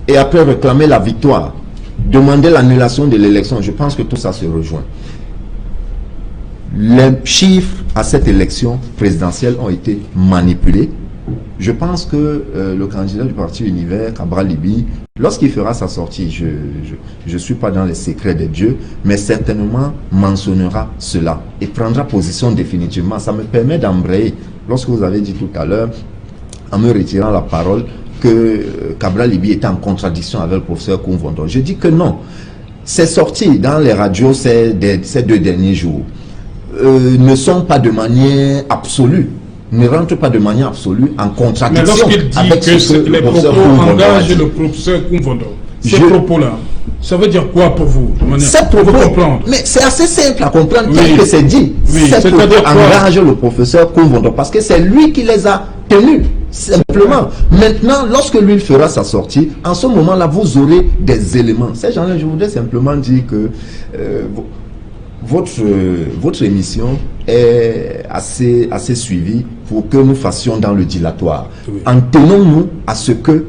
et après réclamer la victoire, demander l'annulation de l'élection, je pense que tout ça se rejoint. Les chiffres à cette élection présidentielle ont été manipulés. Je pense que le candidat du parti Univers, Cabral Libye, lorsqu'il fera sa sortie, je ne suis pas dans les secrets de Dieu, mais certainement mentionnera cela et prendra position définitivement. Ça me permet d'embrayer, lorsque vous avez dit tout à l'heure, en me retirant la parole, que Cabral Libye était en contradiction avec le professeur Koumvondo. Je dis que non. Ces sorties dans les radios ces 2 derniers jours ne sont pas de manière absolue, ne rentrent pas de manière absolue en contradiction. Mais lorsqu'il dit avec que les propos engagent le professeur Koumvondo, ces propos-là, ça veut dire quoi pour vous? Ces propos, mais c'est assez simple à comprendre, tel que c'est dit. Oui, ces propos engagent le professeur Koumvondo parce que c'est lui qui les a tenus. Simplement. Maintenant, lorsque lui fera sa sortie, en ce moment-là, vous aurez des éléments. Ces gens-là, je voudrais simplement dire que votre émission est assez suivie pour que nous fassions dans le dilatoire. Oui. En tenons-nous à ce que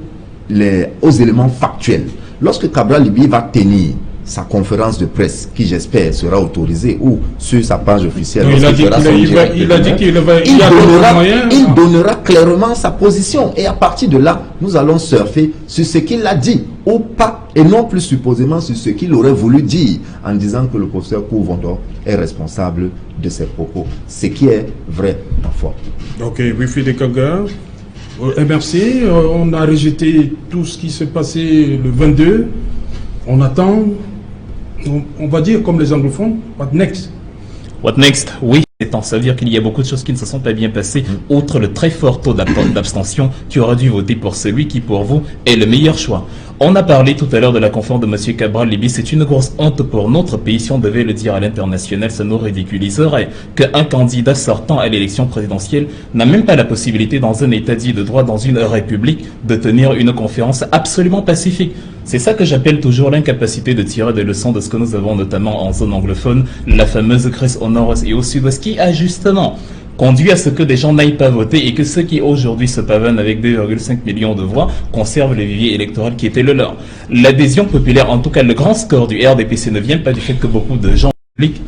aux éléments factuels. Lorsque Cabral Libye va tenir sa conférence de presse, qui j'espère sera autorisée, ou sur sa page officielle, il a dit qu'il donnera clairement sa position. Et à partir de là, nous allons surfer sur ce qu'il a dit ou pas, et non plus supposément sur ce qu'il aurait voulu dire, en disant que le professeur Koumvondo est responsable de ses propos. Ce qui est vrai parfois. Ok, Wilfried Kaga. Merci. On a rejeté tout ce qui s'est passé le 22. On attend. On va dire comme les anglophones, what next? What next? Oui, ça veut dire qu'il y a beaucoup de choses qui ne se sont pas bien passées, outre le très fort taux d'abstention qui aura dû voter pour celui qui, pour vous, est le meilleur choix. On a parlé tout à l'heure de la conférence de M. Cabral Libye. C'est une grosse honte pour notre pays. Si on devait le dire à l'international, ça nous ridiculiserait qu'un candidat sortant à l'élection présidentielle n'a même pas la possibilité, dans un état dit de droit, dans une république, de tenir une conférence absolument pacifique. C'est ça que j'appelle toujours l'incapacité de tirer des leçons de ce que nous avons notamment en zone anglophone, la fameuse crise au nord-est et au sud-ouest, qui a justement conduit à ce que des gens n'aillent pas voter et que ceux qui aujourd'hui se pavanent avec 2,5 millions de voix conservent le vivier électoral qui était le leur. L'adhésion populaire, en tout cas le grand score du RDPC, ne vient pas du fait que beaucoup de gens publics.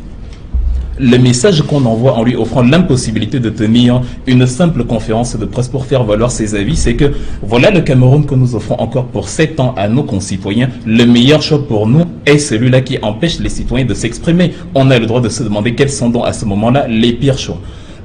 Le message qu'on envoie en lui offrant l'impossibilité de tenir une simple conférence de presse pour faire valoir ses avis, c'est que voilà le Cameroun que nous offrons encore pour 7 ans à nos concitoyens. Le meilleur choix pour nous est celui-là qui empêche les citoyens de s'exprimer. On a le droit de se demander quels sont donc à ce moment-là les pires choix.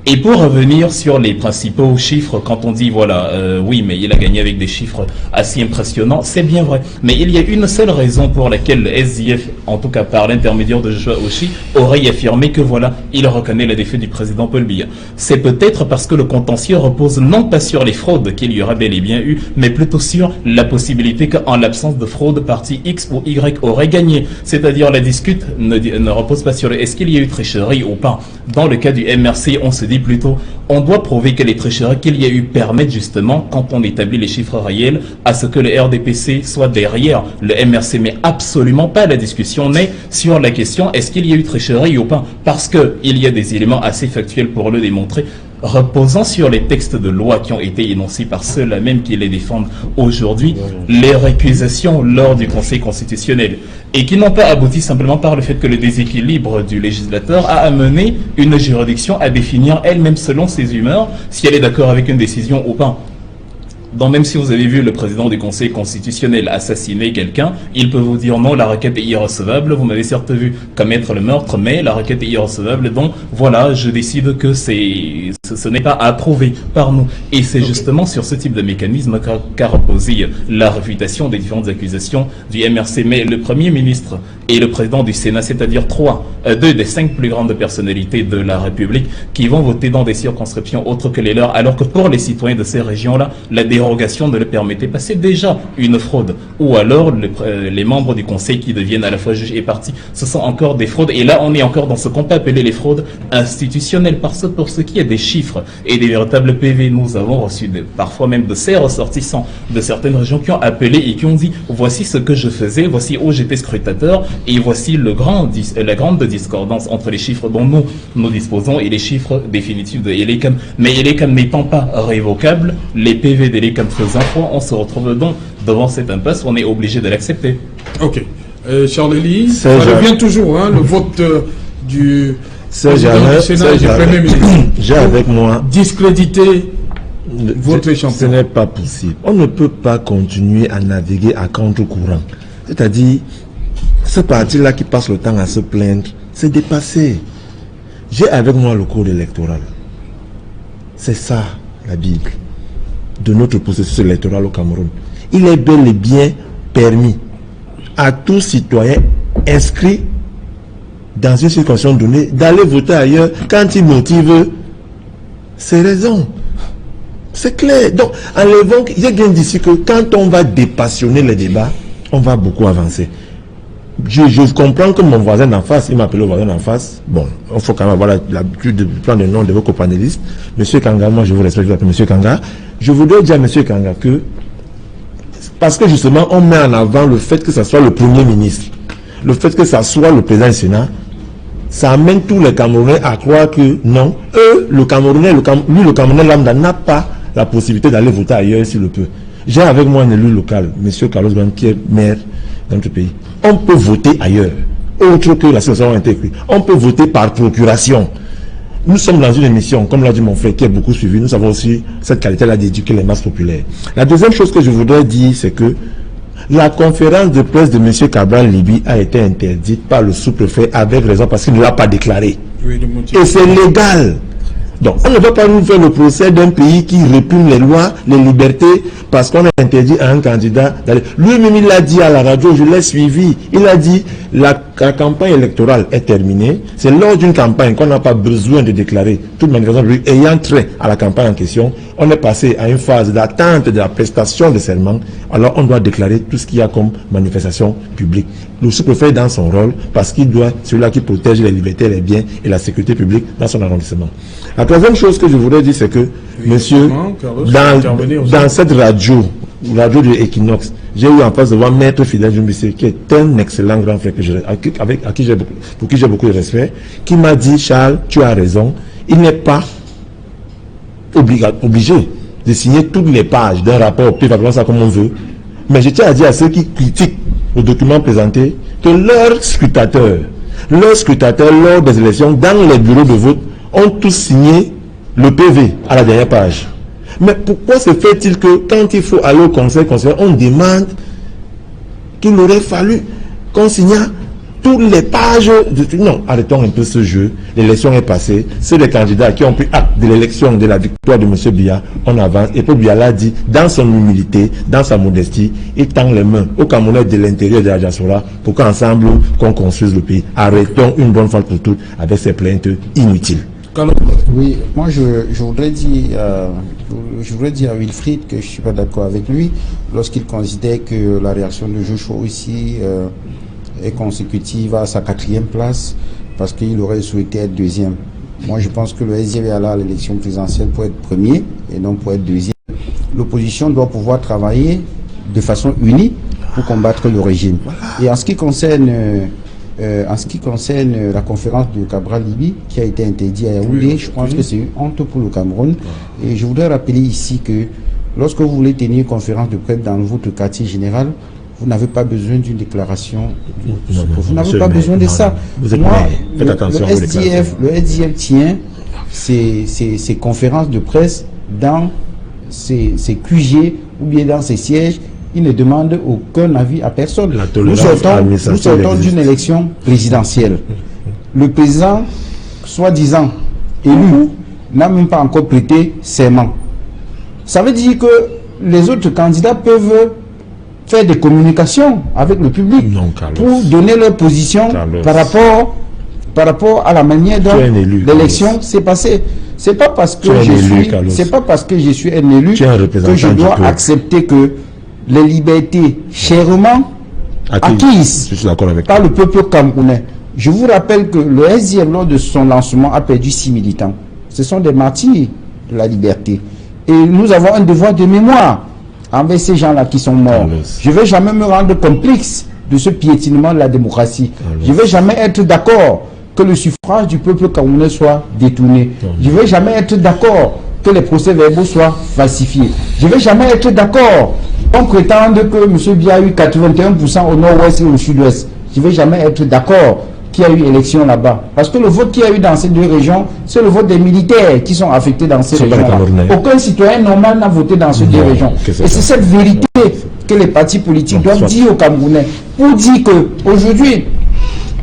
Et pour revenir sur les principaux chiffres, quand on dit voilà, oui, mais il a gagné avec des chiffres assez impressionnants, c'est bien vrai. Mais il y a une seule raison pour laquelle le SDF, en tout cas par l'intermédiaire de Joshua Oshi, aurait affirmé que voilà, il reconnaît la défaite du président Paul Biya. C'est peut-être parce que le contentieux repose non pas sur les fraudes qu'il y aura bel et bien eu, mais plutôt sur la possibilité qu'en l'absence de fraude, parti X ou Y aurait gagné. C'est-à-dire la discute ne repose pas sur le est-ce qu'il y a eu tricherie ou pas. Dans le cas du MRC, on se dit plutôt, on doit prouver que les tricheries qu'il y a eu permettent justement, quand on établit les chiffres réels, à ce que le RDPC soit derrière le MRC, mais absolument pas. La discussion n'est sur la question est-ce qu'il y a eu tricherie ou pas, parce qu'il y a des éléments assez factuels pour le démontrer, reposant sur les textes de loi qui ont été énoncés par ceux-là même qui les défendent aujourd'hui, les récusations lors du Conseil constitutionnel, et qui n'ont pas abouti simplement par le fait que le déséquilibre du législateur a amené une juridiction à définir elle-même selon ses humeurs si elle est d'accord avec une décision ou pas. Donc même si vous avez vu le président du Conseil constitutionnel assassiner quelqu'un, il peut vous dire non, la requête est irrecevable, vous m'avez certes vu commettre le meurtre, mais la requête est irrecevable, donc voilà, je décide que ce n'est pas approuvé par nous. Et c'est justement sur ce type de mécanisme qu'a reposé la réfutation des différentes accusations du MRC. Mais le Premier ministre et le président du Sénat, c'est-à-dire deux des 5 plus grandes personnalités de la République, qui vont voter dans des circonscriptions autres que les leurs, alors que pour les citoyens de ces régions-là, la dérogation ne le permettait pas. C'est déjà une fraude. Ou alors, les membres du Conseil qui deviennent à la fois juges et partis, ce sont encore des fraudes. Et là, on est encore dans ce qu'on peut appeler les fraudes institutionnelles. Parce que pour ce qui est des chiffres et des véritables PV, nous avons reçu parfois même de ces ressortissants de certaines régions qui ont appelé et qui ont dit voici ce que je faisais, voici où j'étais scrutateur, et voici la grande discordance entre les chiffres dont nous disposons et les chiffres définitifs de Elecam. Mais Elecam n'étant pas révocable, les PV d'Elecam faisant foi, on se retrouve donc devant cette impasse où on est obligé de l'accepter. Ok. Charles-Élie, ça revient toujours, hein, le vote du président du Sénat et du Premier ministre. J'ai avec moi discréditer votre champion. Ce n'est pas possible. On ne peut pas continuer à naviguer à contre-courant. C'est-à-dire, ce parti-là qui passe le temps à se plaindre, c'est dépassé. J'ai avec moi le code électoral. C'est ça, la Bible, de notre processus électoral au Cameroun. Il est bel et bien permis à tout citoyen inscrit dans une circonscription donnée d'aller voter ailleurs quand il motive ses raisons. C'est clair. Donc, enlevons, j'ai bien dit ici que quand on va dépassionner les débats, on va beaucoup avancer. Je comprends que mon voisin d'en face, il m'appelle le voisin d'en face. Bon, il faut quand même avoir l'habitude de prendre le nom de vos copanélistes. Monsieur Kanga, moi je vous respecte, je vous appelle Monsieur Kanga. Je voudrais dire à Monsieur Kanga que, parce que justement, on met en avant le fait que ce soit le Premier ministre, le fait que ça soit le président du Sénat, ça amène tous les Camerounais à croire que non, eux, le Camerounais lambda n'a pas la possibilité d'aller voter ailleurs s'il le peut. J'ai avec moi un élu local, Monsieur Carlos Ban, qui est maire dans notre pays. On peut voter ailleurs, autre que la situation a été écrite. On peut voter par procuration. Nous sommes dans une émission, comme l'a dit mon frère, qui est beaucoup suivi. Nous avons aussi cette qualité-là d'éduquer les masses populaires. La deuxième chose que je voudrais dire, c'est que la conférence de presse de M. Cabral Libye a été interdite par le sous-préfet avec raison parce qu'il ne l'a pas déclaré. Oui, et c'est légal. Donc, on ne va pas nous faire le procès d'un pays qui réprime les lois, les libertés, parce qu'on a interdit à un candidat d'aller. Lui-même, il l'a dit à la radio, je l'ai suivi. Il a dit, La campagne électorale est terminée. C'est lors d'une campagne qu'on n'a pas besoin de déclarer toute manifestation publique ayant trait à la campagne en question. On est passé à une phase d'attente de la prestation de serment. Alors on doit déclarer tout ce qu'il y a comme manifestation publique. Le sous-préfet est dans son rôle parce qu'il doit être celui-là qui protège les libertés, les biens et la sécurité publique dans son arrondissement. La troisième chose que je voudrais dire, c'est que, monsieur, dans cette radio de Equinox, j'ai eu en face de voir Maître Fidèle Jumbissé, qui est un excellent grand frère pour qui j'ai beaucoup de respect, qui m'a dit, Charles, tu as raison, il n'est pas obligé de signer toutes les pages d'un rapport, puis faire ça comme on veut. Mais je tiens à dire à ceux qui critiquent le document présenté que leurs scrutateurs, lors des élections, dans les bureaux de vote, ont tous signé le PV à la dernière page. Mais pourquoi se fait-il que quand il faut aller au conseil constitutionnel, on demande qu'il aurait fallu qu'on signe toutes les pages de... Non, arrêtons un peu ce jeu. L'élection est passée. C'est les candidats qui ont pris acte de l'élection, de la victoire de M. Biya. On avance. Et puis Biya l'a dit, dans son humilité, dans sa modestie, il tend les mains aux Camerounais de l'intérieur de la diaspora pour qu'ensemble, qu'on construise le pays. Arrêtons une bonne fois pour toutes avec ces plaintes inutiles. Oui, moi je voudrais dire à Wilfried que je ne suis pas d'accord avec lui lorsqu'il considère que la réaction de Joshua aussi est consécutive à sa 4e place parce qu'il aurait souhaité être 2e. Moi je pense que le SDF est allé à l'élection présidentielle pour être premier et non pour être 2e. L'opposition doit pouvoir travailler de façon unie pour combattre le régime. Et en ce qui concerne la conférence de Cabral-Libye qui a été interdite à Yaoundé, je pense que c'est une honte pour le Cameroun. Et je voudrais rappeler ici que lorsque vous voulez tenir une conférence de presse dans votre quartier général, vous n'avez pas besoin d'une déclaration. Vous n'avez pas besoin de ça. Moi, le SDF tient ses conférences de presse dans ses QG ou bien dans ses sièges. Il ne demande aucun avis à personne. Nous sortons d'une élection présidentielle. Le président, soi-disant élu, n'a même pas encore prêté serment. Ça veut dire que les autres candidats peuvent faire des communications avec le public pour donner leur position par rapport à la manière dont l'élection s'est passée. C'est pas parce que je suis un élu que je dois accepter que les libertés chèrement acquises par le peuple camerounais. Je vous rappelle que le SDF, lors de son lancement, a perdu 6 militants. Ce sont des martyrs de la liberté. Et nous avons un devoir de mémoire envers ces gens-là qui sont morts. Je ne vais jamais me rendre complice de ce piétinement de la démocratie. Je ne vais jamais être d'accord que le suffrage du peuple camerounais soit détourné. Je ne vais jamais être d'accord que les procès-verbaux soient falsifiés. Je ne vais jamais être d'accord qu'on prétende que M. Biya a eu 81% au nord-ouest et au sud-ouest. Je ne vais jamais être d'accord qu'il y a eu élection là-bas. Parce que le vote qu'il y a eu dans ces deux régions, c'est le vote des militaires qui sont affectés dans ces régions-là. Aucun citoyen normal n'a voté dans ces deux régions. Et c'est cette vérité que les partis politiques doivent dire aux Camerounais. Pour dire qu'aujourd'hui,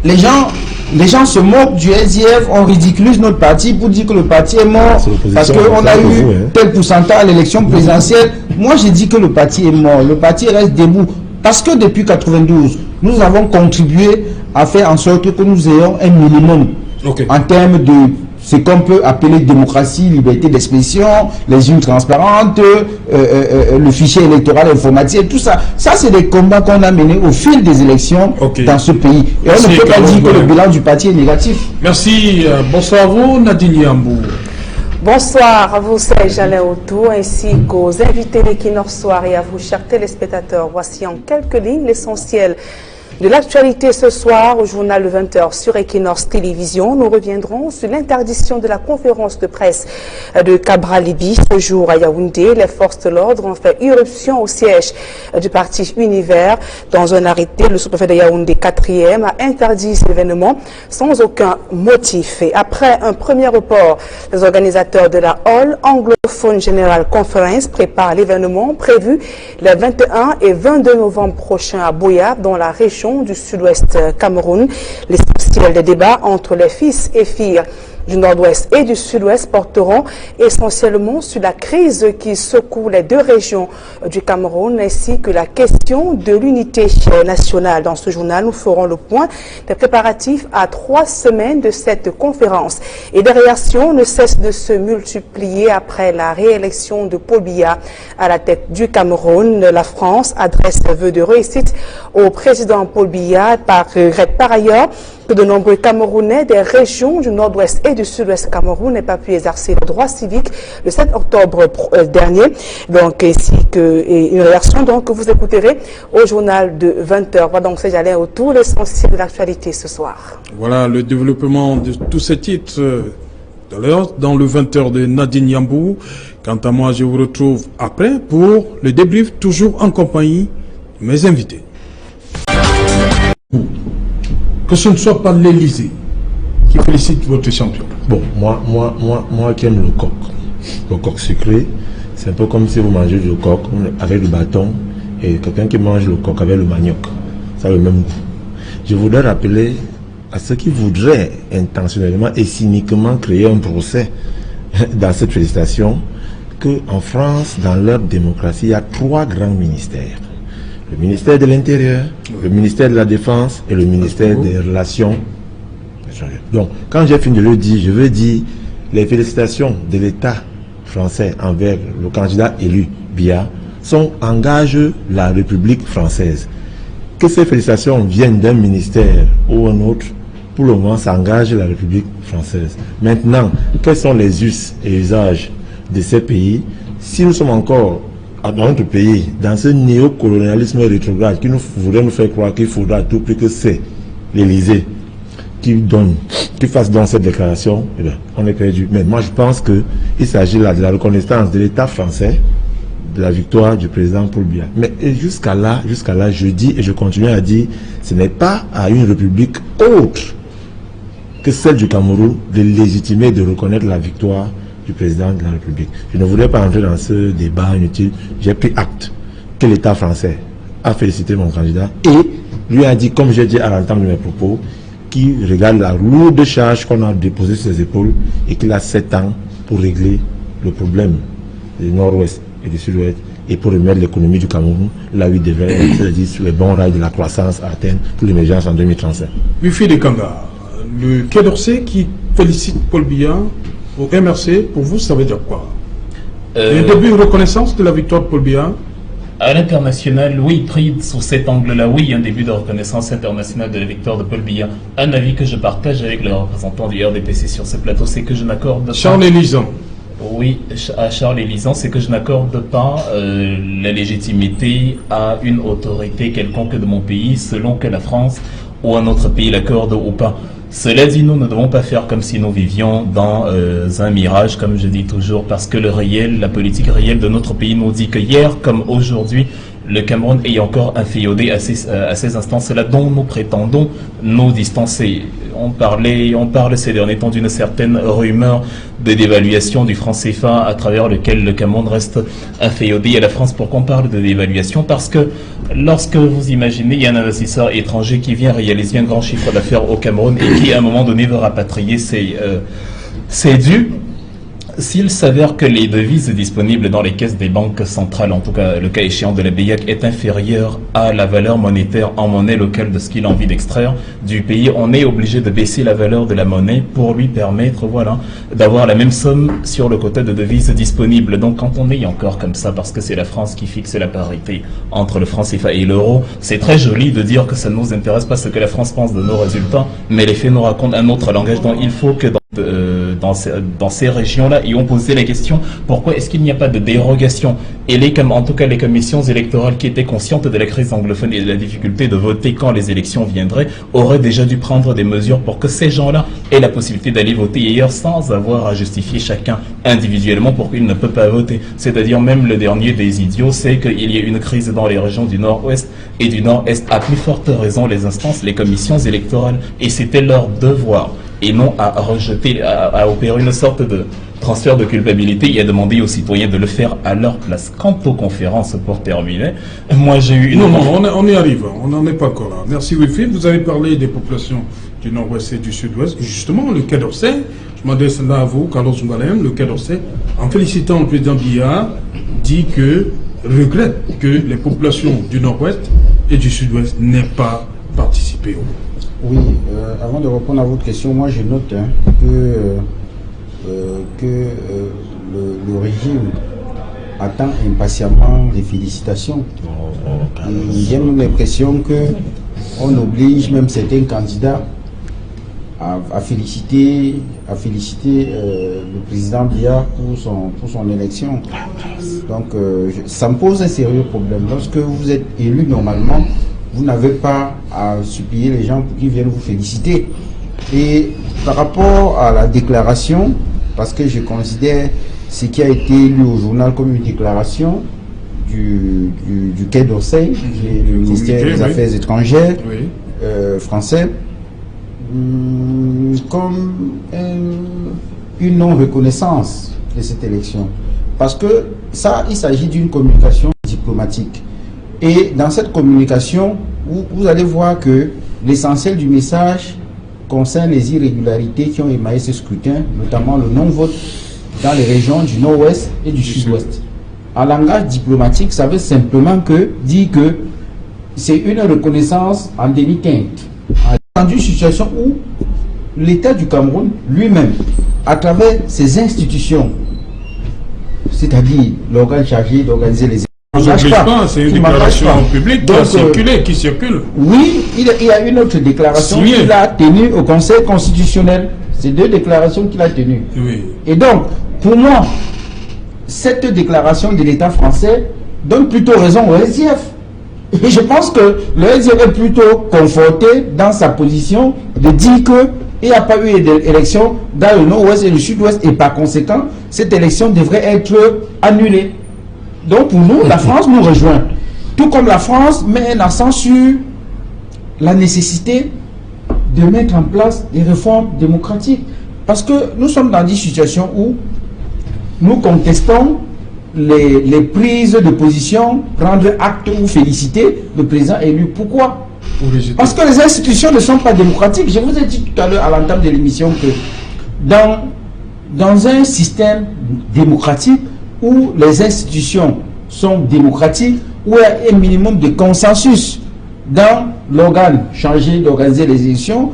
les gens se moquent du SDF, on ridiculise notre parti pour dire que le parti est mort parce qu'on a eu tel pourcentage à l'élection présidentielle. Moi, j'ai dit que le parti est mort. Le parti reste debout. Parce que depuis 1992, nous avons contribué à faire en sorte que nous ayons un minimum en termes de ce qu'on peut appeler démocratie, liberté d'expression, les urnes transparentes, le fichier électoral informatique, tout ça. Ça, c'est des combats qu'on a menés au fil des élections dans ce pays. Et on ne peut pas dire que le bilan du parti est négatif. Merci. Bonsoir à vous, Nadine Yambou. Bonsoir à vous, Serge Alain Autou, ainsi qu'aux invités d'Equinox Soir et à vous, chers téléspectateurs. Voici en quelques lignes l'essentiel de l'actualité ce soir au journal de 20h sur Equinox Télévision. Nous reviendrons sur l'interdiction de la conférence de presse de Cabral-Libye. Ce jour à Yaoundé, les forces de l'ordre ont fait irruption au siège du parti Univers. Dans un arrêté, le sous-préfet de Yaoundé 4e a interdit cet événement sans aucun motif. Et après un premier report, les organisateurs de la All Anglophone General Conference préparent l'événement prévu les 21 et 22 novembre prochains à Boyab, dans la région du sud-ouest Cameroun. L'essentiel des débats entre les fils et filles du Nord-Ouest et du Sud-Ouest porteront essentiellement sur la crise qui secoue les deux régions du Cameroun ainsi que la question de l'unité nationale. Dans ce journal, nous ferons le point des préparatifs à 3 semaines de cette conférence. Et des réactions ne cessent de se multiplier après la réélection de Paul Biya à la tête du Cameroun. La France adresse vœux de réussite au président Paul Biya, regrette par ailleurs que de nombreux Camerounais des régions du Nord-Ouest et du Sud-Ouest Cameroun n'aient pas pu exercer le droit civique le 7 octobre dernier. Donc, ainsi que une réaction donc, que vous écouterez au journal de 20h. Voilà donc, c'est Jalin autour l'essentiel de l'actualité ce soir. Voilà le développement de tous ces titres tout à l'heure dans le 20h de Nadine Yambou. Quant à moi, je vous retrouve après pour le débrief, toujours en compagnie de mes invités. Que ce ne soit pas l'Élysée qui félicite votre champion. Bon, moi qui aime le coq sucré, c'est un peu comme si vous mangez du coq avec le bâton et quelqu'un qui mange le coq avec le manioc. Ça a le même goût. Je voudrais rappeler à ceux qui voudraient intentionnellement et cyniquement créer un procès dans cette félicitation qu'en France, dans leur démocratie, il y a 3 grands ministères. Le ministère de l'Intérieur, le ministère de la Défense et le ministère des Relations étrangères. Donc, quand j'ai fini de le dire, je veux dire les félicitations de l'État français envers le candidat élu Biya engagent la République française. Que ces félicitations viennent d'un ministère ou un autre, pour le moment, ça engage la République française. Maintenant, quels sont les us et usages de ces pays? Si nous sommes encore dans notre pays, dans ce néocolonialisme rétrograde qui voudrait nous faire croire qu'il faudra à tout prix que c'est l'Élysée qui fasse donc cette déclaration, eh bien, on est perdu. Mais moi, je pense qu'il s'agit là de la reconnaissance de l'État français, de la victoire du président Paul Biya. Mais jusqu'à là, je dis et je continue à dire, ce n'est pas à une république autre que celle du Cameroun de légitimer, de reconnaître la victoire du président de la République. Je ne voudrais pas entrer dans ce débat inutile. J'ai pris acte que l'État français a félicité mon candidat et lui a dit, comme j'ai dit à l'entame de mes propos, qu'il regarde la lourde charge qu'on a déposée sur ses épaules et qu'il a 7 ans pour régler le problème du Nord-Ouest et du Sud-Ouest et pour remettre l'économie du Cameroun là où il devrait être, c'est-à-dire sur les bons rails de la croissance à atteindre pour l'émergence en 2035. Wifi de Kanga, le Quai d'Orsay qui félicite Paul Biya au MRC, pour vous, ça veut dire quoi? Un début de reconnaissance de la victoire de Paul Biya? À l'international, oui, pris sous cet angle-là, oui, un début de reconnaissance internationale de la victoire de Paul Biya. Un avis que je partage avec le représentant du RDPC sur ce plateau, c'est que je n'accorde pas... Charles Élisant. Oui, à Charles Élisant, c'est que je n'accorde pas la légitimité à une autorité quelconque de mon pays, selon que la France ou un autre pays l'accorde ou pas. Cela dit, nous ne devons pas faire comme si nous vivions dans un mirage, comme je dis toujours, parce que le réel, la politique réelle de notre pays nous dit que hier, comme aujourd'hui, le Cameroun est encore inféodé à ces instances-là dont nous prétendons nous distancer. On parle ces derniers temps d'une certaine rumeur de dévaluation du franc CFA à travers lequel le Cameroun reste inféodé à la France. Pourquoi on parle de dévaluation? Parce que lorsque vous imaginez, il y a un investisseur étranger qui vient réaliser un grand chiffre d'affaires au Cameroun et qui à un moment donné veut rapatrier ses dûs. S'il s'avère que les devises disponibles dans les caisses des banques centrales, en tout cas le cas échéant de la BIAC, est inférieur à la valeur monétaire en monnaie locale de ce qu'il a envie d'extraire du pays, on est obligé de baisser la valeur de la monnaie pour lui permettre, voilà, d'avoir la même somme sur le quota de devises disponibles. Donc quand on est encore comme ça, parce que c'est la France qui fixe la parité entre le franc CFA et l'euro, c'est très joli de dire que ça ne nous intéresse pas ce que la France pense de nos résultats, mais les faits nous racontent un autre langage dont il faut que dans ces régions-là, ils ont posé la question pourquoi est-ce qu'il n'y a pas de dérogation, et en tout cas les commissions électorales qui étaient conscientes de la crise anglophone et de la difficulté de voter quand les élections viendraient auraient déjà dû prendre des mesures pour que ces gens-là aient la possibilité d'aller voter ailleurs sans avoir à justifier chacun individuellement pour qu'il ne peut pas voter. C'est-à-dire même le dernier des idiots, c'est qu'il y a une crise dans les régions du Nord-Ouest et du Nord-Est, à plus forte raison les instances, les commissions électorales, et c'était leur devoir et non à rejeter, à opérer une sorte de transfert de culpabilité et à demander aux citoyens de le faire à leur place. Quant aux conférences, pour terminer, moi j'ai eu une... Non, on y arrive, on n'en est pas encore là. Merci Wifi, vous avez parlé des populations du nord-ouest et du sud-ouest. Et justement, le Quai d'Orsay, je m'adresse là à vous, Carlos Mbalem, le Quai d'Orsay, en félicitant le président Biya, dit que regrette que les populations du nord-ouest et du sud-ouest n'aient pas participé au vote. Oui, avant de répondre à votre question, moi je note que le régime attend impatiemment des félicitations. J'ai même l'impression qu'on oblige même certains candidats à féliciter le président Biya pour son élection. Donc ça me pose un sérieux problème. Lorsque vous êtes élu normalement, vous n'avez pas à supplier les gens pour qu'ils viennent vous féliciter. Et par rapport à la déclaration, parce que je considère ce qui a été lu au journal comme une déclaration du Quai d'Orsay, le ministère des Affaires étrangères français, comme une non-reconnaissance de cette élection. Parce que ça, il s'agit d'une communication diplomatique. Et dans cette communication, vous allez voir que l'essentiel du message concerne les irrégularités qui ont émaillé ce scrutin, notamment le non-vote dans les régions du nord-ouest et du sud-ouest. En langage diplomatique, ça veut simplement dire que c'est une reconnaissance en demi-teinte. Dans une situation où l'État du Cameroun lui-même, à travers ses institutions, c'est-à-dire l'organe chargé d'organiser les c'est une déclaration publique qui circule. Oui, il y a une autre déclaration qu'il a tenue au Conseil constitutionnel. C'est deux déclarations qu'il a tenues. Oui. Et donc, pour moi, cette déclaration de l'État français donne plutôt raison au SDF. Et je pense que le SDF est plutôt conforté dans sa position de dire qu'il n'y a pas eu d'élection dans le nord-ouest et le sud-ouest, et par conséquent, cette élection devrait être annulée. Donc pour nous, la France nous rejoint. Tout comme la France met un accent sur la nécessité de mettre en place des réformes démocratiques. Parce que nous sommes dans des situations où nous contestons les prises de position, rendre acte ou féliciter le président élu. Pourquoi? Parce que les institutions ne sont pas démocratiques. Je vous ai dit tout à l'heure à l'entame de l'émission que dans un système démocratique, où les institutions sont démocratiques, où il y a un minimum de consensus dans l'organe chargé d'organiser les élections,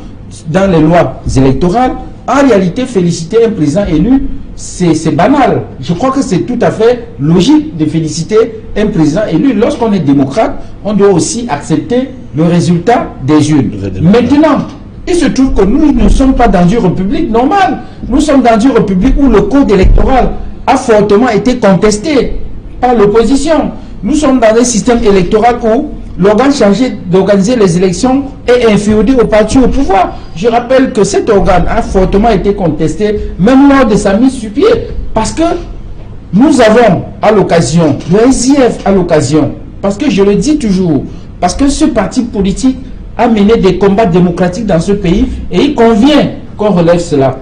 dans les lois électorales, en réalité, féliciter un président élu, c'est banal. Je crois que c'est tout à fait logique de féliciter un président élu. Lorsqu'on est démocrate, on doit aussi accepter le résultat des urnes. Maintenant, il se trouve que nous ne sommes pas dans une république normale. Nous sommes dans une république où le code électoral a fortement été contesté par l'opposition. Nous sommes dans un système électoral où l'organe chargé d'organiser les élections est inféodé au parti au pouvoir. Je rappelle que cet organe a fortement été contesté, même lors de sa mise sur pied, parce que nous avons à l'occasion, le SIF à l'occasion, parce que je le dis toujours, parce que ce parti politique a mené des combats démocratiques dans ce pays, et il convient qu'on relève cela.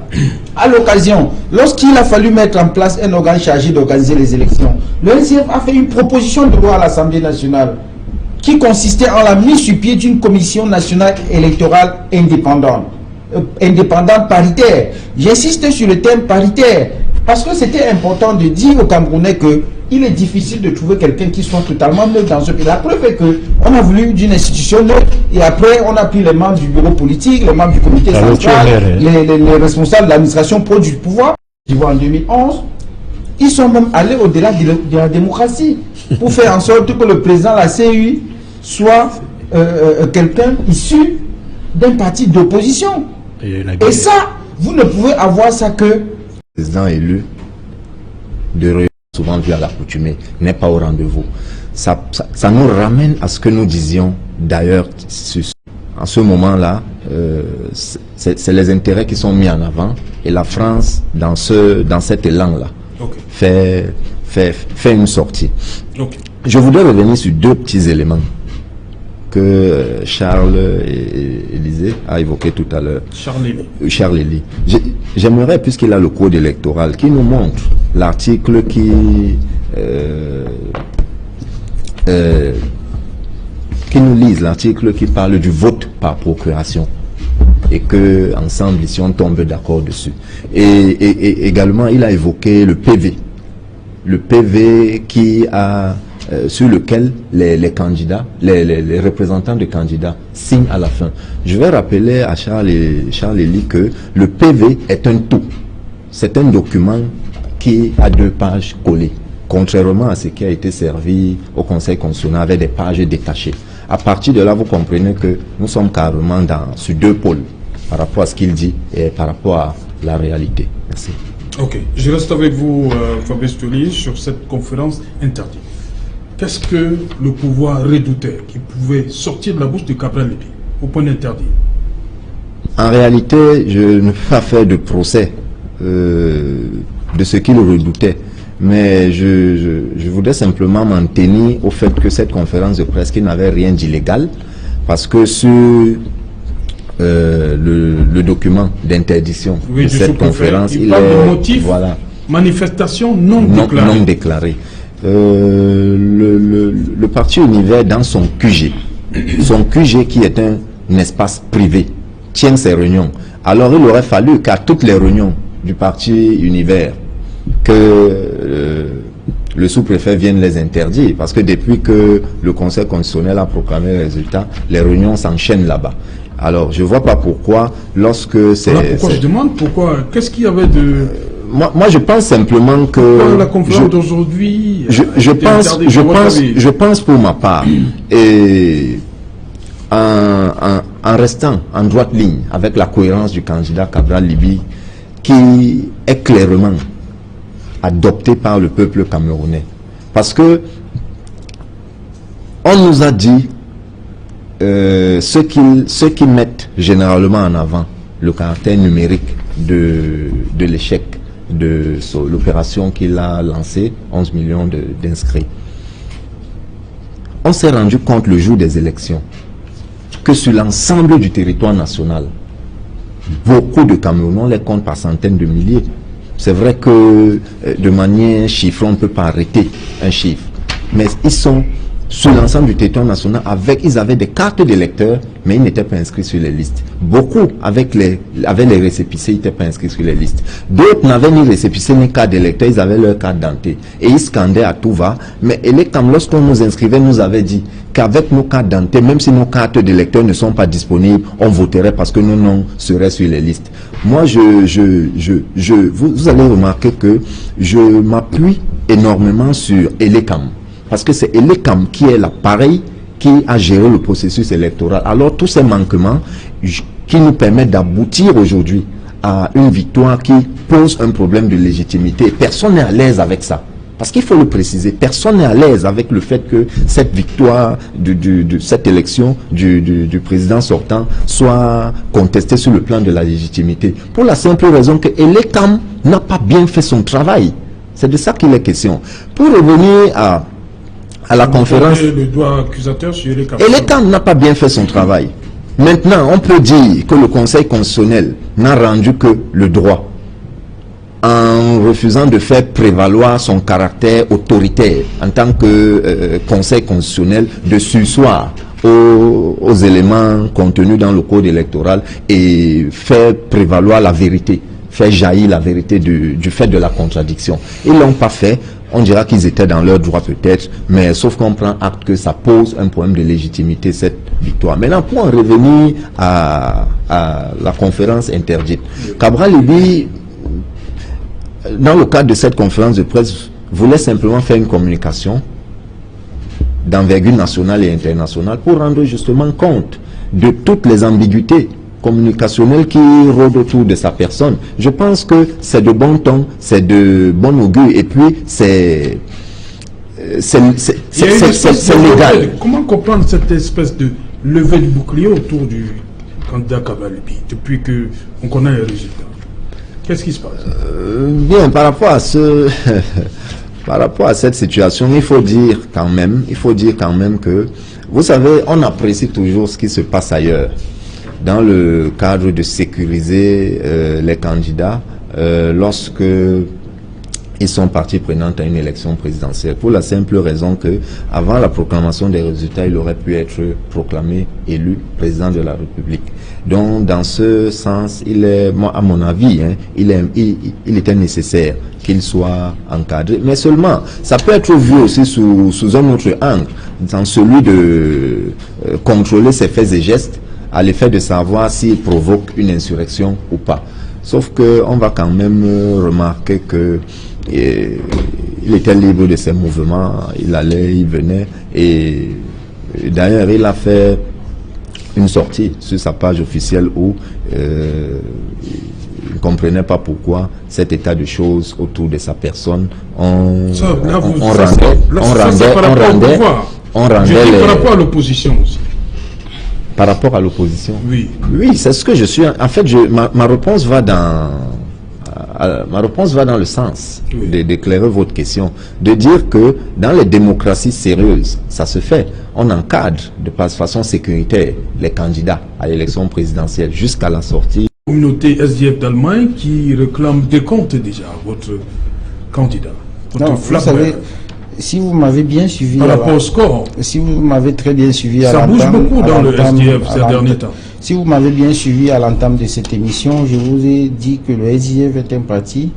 À l'occasion, lorsqu'il a fallu mettre en place un organe chargé d'organiser les élections, le SIF a fait une proposition de loi à l'Assemblée nationale qui consistait en la mise sur pied d'une commission nationale électorale indépendante paritaire. J'insiste sur le terme paritaire parce que c'était important de dire aux Camerounais qu'il est difficile de trouver quelqu'un qui soit totalement neutre dans ce pays. La preuve est qu'on a voulu d'une institution neutre et après on a pris les membres du bureau politique, les membres du comité central, les responsables de l'administration pro du pouvoir. En 2011, ils sont même allés au-delà de la démocratie pour faire en sorte que le président de la CEI soit quelqu'un issu d'un parti d'opposition. Et ça, vous ne pouvez avoir ça que... Le président élu, souvent vu à l'accoutumée, n'est pas au rendez-vous. Ça nous ramène à ce que nous disions d'ailleurs. En ce moment-là, c'est les intérêts qui sont mis en avant et la France, dans cet élan-là, fait une sortie. Je voudrais revenir sur deux petits éléments que Charles et Élysée a évoqué tout à l'heure. Charles Élie. J'aimerais, puisqu'il a le code électoral, qu'il nous montre l'article qui nous lise l'article qui parle du vote par procuration et que ensemble ici on tombe d'accord dessus. Et également il a évoqué le PV qui a sur lequel les candidats, les représentants des candidats signent à la fin. Je vais rappeler à Charles Elie que le PV est un tout. C'est un document qui a 2 pages collées, contrairement à ce qui a été servi au Conseil constitutionnel avec des pages détachées. À partir de là, vous comprenez que nous sommes carrément sur 2 pôles par rapport à ce qu'il dit et par rapport à la réalité. Merci. Ok, je reste avec vous, Fabrice Touly, sur cette conférence interdite. Qu'est-ce que le pouvoir redoutait qui pouvait sortir de la bouche de Cabral Libye au point d'interdire? En réalité, je ne peux pas faire de procès de ce qu'il redoutait, mais je voudrais simplement m'en tenir au fait que cette conférence de presse qui n'avait rien d'illégal, parce que sur le document d'interdiction de cette conférence, il parle de motif, voilà, manifestation non déclarée. Le parti Univers dans son QG qui est un espace privé, tient ses réunions. Alors il aurait fallu qu'à toutes les réunions du parti Univers, que le sous-préfet vienne les interdire, parce que depuis que le Conseil constitutionnel a proclamé les résultats, les réunions s'enchaînent là-bas. Alors je ne vois pas pourquoi, lorsque c'est... Voilà pourquoi je demande, qu'est-ce qu'il y avait de... Moi, je pense simplement que... La conférence d'aujourd'hui... Je pense pour ma part, et en restant en droite ligne avec la cohérence du candidat Cabral Libye, qui est clairement adopté par le peuple camerounais. Parce que on nous a dit ceux qui mettent généralement en avant le caractère numérique de l'échec de l'opération qu'il a lancée, 11 millions d'inscrits. On s'est rendu compte le jour des élections que sur l'ensemble du territoire national, beaucoup de Camerounais, on les compte par centaines de milliers. C'est vrai que de manière chiffrée, on ne peut pas arrêter un chiffre. Mais ils sont sur l'ensemble du territoire national, ils avaient des cartes d'électeurs, mais ils n'étaient pas inscrits sur les listes. Beaucoup avaient les récépissés, ils n'étaient pas inscrits sur les listes. D'autres n'avaient ni récépissé ni carte d'électeur, ils avaient leur carte d'identité. Et ils scandaient à tout va. Mais lorsqu'on nous inscrivait, nous avait dit qu'avec nos cartes d'identité, même si nos cartes d'électeurs ne sont pas disponibles, on voterait parce que nos noms seraient sur les listes. Moi, vous allez remarquer que je m'appuie énormément sur Elecam. Parce que c'est Elecam qui est l'appareil qui a géré le processus électoral. Alors tous ces manquements qui nous permettent d'aboutir aujourd'hui à une victoire qui pose un problème de légitimité. Personne n'est à l'aise avec ça. Parce qu'il faut le préciser, personne n'est à l'aise avec le fait que cette victoire de cette élection du président sortant soit contestée sur le plan de la légitimité. Pour la simple raison que Elecam n'a pas bien fait son travail. C'est de ça qu'il est question. Pour revenir à la conférence, le doigt accusateur sur Elecam. Elecam n'a pas bien fait son travail. Maintenant, on peut dire que le Conseil constitutionnel n'a rendu que le droit en refusant de faire prévaloir son caractère autoritaire en tant que Conseil constitutionnel, de surseoir aux éléments contenus dans le code électoral et faire prévaloir la vérité, faire jaillir la vérité du fait de la contradiction. Ils ne l'ont pas fait. On dira qu'ils étaient dans leur droit peut-être, mais sauf qu'on prend acte que ça pose un problème de légitimité, cette victoire. Maintenant, pour en revenir à la conférence interdite, Cabral Libye, dans le cadre de cette conférence de presse, voulait simplement faire une communication d'envergure nationale et internationale pour rendre justement compte de toutes les ambiguïtés communicationnelles qui rôdent autour de sa personne. Je pense que c'est de bon ton, c'est de bon augure, et puis c'est légal. Comment comprendre cette espèce de levée de bouclier autour du candidat Cabral Libye depuis qu'on connaît les résultats? Qu'est-ce qui se passe? Bien, par rapport à par rapport à cette situation, il faut dire quand même que, vous savez, on apprécie toujours ce qui se passe ailleurs, dans le cadre de sécuriser les candidats, lorsque ils sont partie prenante à une élection présidentielle, pour la simple raison que, avant la proclamation des résultats, il aurait pu être proclamé élu président de la République. Donc, dans ce sens, il est, moi, à mon avis, hein, il était nécessaire qu'il soit encadré. Mais seulement, ça peut être vu aussi sous un autre angle, dans celui de contrôler ses faits et gestes, à l'effet de savoir s'il provoque une insurrection ou pas. Sauf que on va quand même remarquer que il était libre de ses mouvements, il allait, il venait, et d'ailleurs il a fait une sortie sur sa page officielle où il ne comprenait pas pourquoi cet état de choses autour de sa personne, on rendait par rapport à l'opposition aussi. Par rapport à l'opposition. Oui. Oui, c'est ce que je suis. En fait, ma réponse va dans le sens d'éclairer votre question, de dire que dans les démocraties sérieuses, ça se fait. On encadre de façon sécuritaire les candidats à l'élection présidentielle jusqu'à la sortie. Communauté SDF d'Allemagne qui réclame des comptes déjà à votre candidat. Votre non, vous savez, si vous m'avez bien suivi, par rapport au score, si vous m'avez très bien suivi, ça bouge beaucoup dans le SDF ces derniers temps. Si vous m'avez bien suivi à l'entame de cette émission, je vous ai dit que le SDF est un parti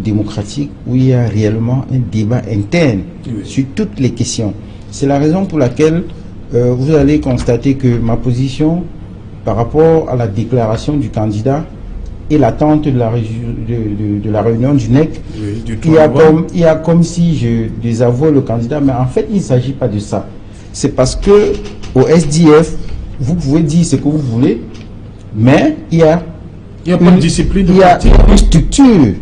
démocratique où il y a réellement un débat interne sur toutes les questions. C'est la raison pour laquelle vous allez constater que ma position par rapport à la déclaration du candidat et l'attente de la réunion du NEC, il y a comme si je désavouais le candidat, mais en fait il ne s'agit pas de ça. C'est parce que au SDF, vous pouvez dire ce que vous voulez, mais il y a pas de discipline, il y a une structure,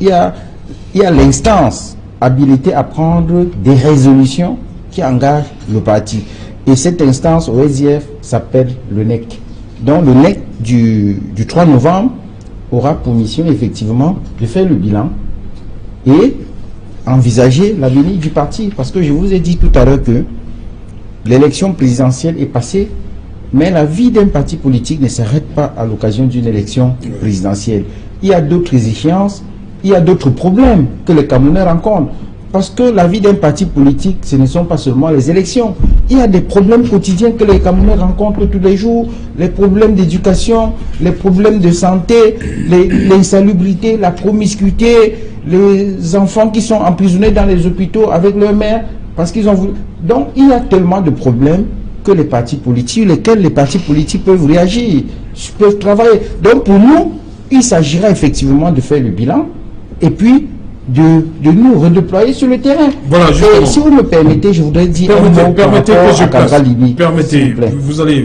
il y a l'instance habilitée à prendre des résolutions qui engagent le parti. Et cette instance au SDF s'appelle le NEC. Donc le NEC du 3 novembre aura pour mission effectivement de faire le bilan et envisager l'avenir du parti. Parce que je vous ai dit tout à l'heure que l'élection présidentielle est passée, mais la vie d'un parti politique ne s'arrête pas à l'occasion d'une élection présidentielle. Il y a d'autres échéances, il y a d'autres problèmes que les Camerounais rencontrent. Parce que la vie d'un parti politique, ce ne sont pas seulement les élections. Il y a des problèmes quotidiens que les Camerounais rencontrent tous les jours. Les problèmes d'éducation, les problèmes de santé, l'insalubrité, la promiscuité, les enfants qui sont emprisonnés dans les hôpitaux avec leur mère parce qu'ils ont voulu. Donc il y a tellement de problèmes que les partis politiques, lesquels les partis politiques peuvent réagir, peuvent travailler. Donc pour nous, il s'agira effectivement de faire le bilan et puis de nous redéployer sur le terrain. Voilà, justement. Et si vous me permettez, je voudrais dire permettez que je passe. Permettez,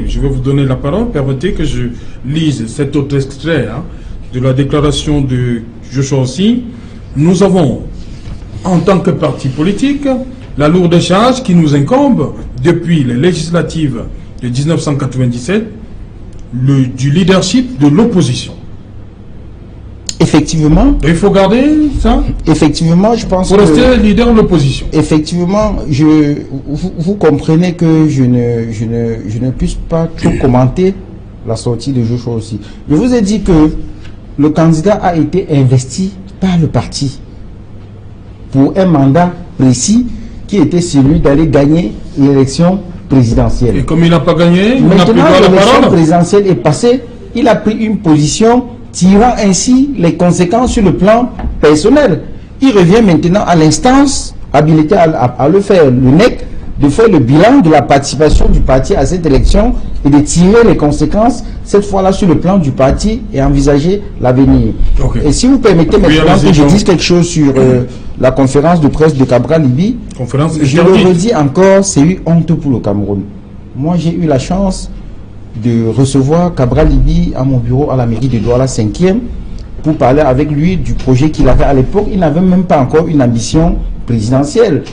je vais vous donner la parole. Permettez que je lise cet autre extrait de la déclaration de Joshua Ossi. Nous avons, en tant que parti politique, la lourde charge qui nous incombe depuis les législatives de 1997 du leadership de l'opposition. Effectivement. Il faut garder ça. Effectivement, je pense pour rester leader de l'opposition. Effectivement, vous comprenez que je ne puisse pas trop commenter la sortie de Joshua Ossi. Je vous ai dit que le candidat a été investi par le parti pour un mandat précis qui était celui d'aller gagner l'élection présidentielle. Et comme il n'a pas gagné, maintenant l'élection présidentielle est passée, il a pris une position tirant ainsi les conséquences sur le plan personnel. Il revient maintenant à l'instance habilitée à le faire, le NEC, de faire le bilan de la participation du parti à cette élection et de tirer les conséquences, cette fois-là sur le plan du parti et envisager l'avenir. Okay. Et si vous permettez maintenant que je dise quelque chose sur la conférence de presse de Cabral Libye, je le redis encore, c'est une honte pour le Cameroun. Moi j'ai eu la chance de recevoir Cabral Libye à mon bureau à la mairie de Douala 5e pour parler avec lui du projet qu'il avait à l'époque. Il n'avait même pas encore une ambition présidentielle.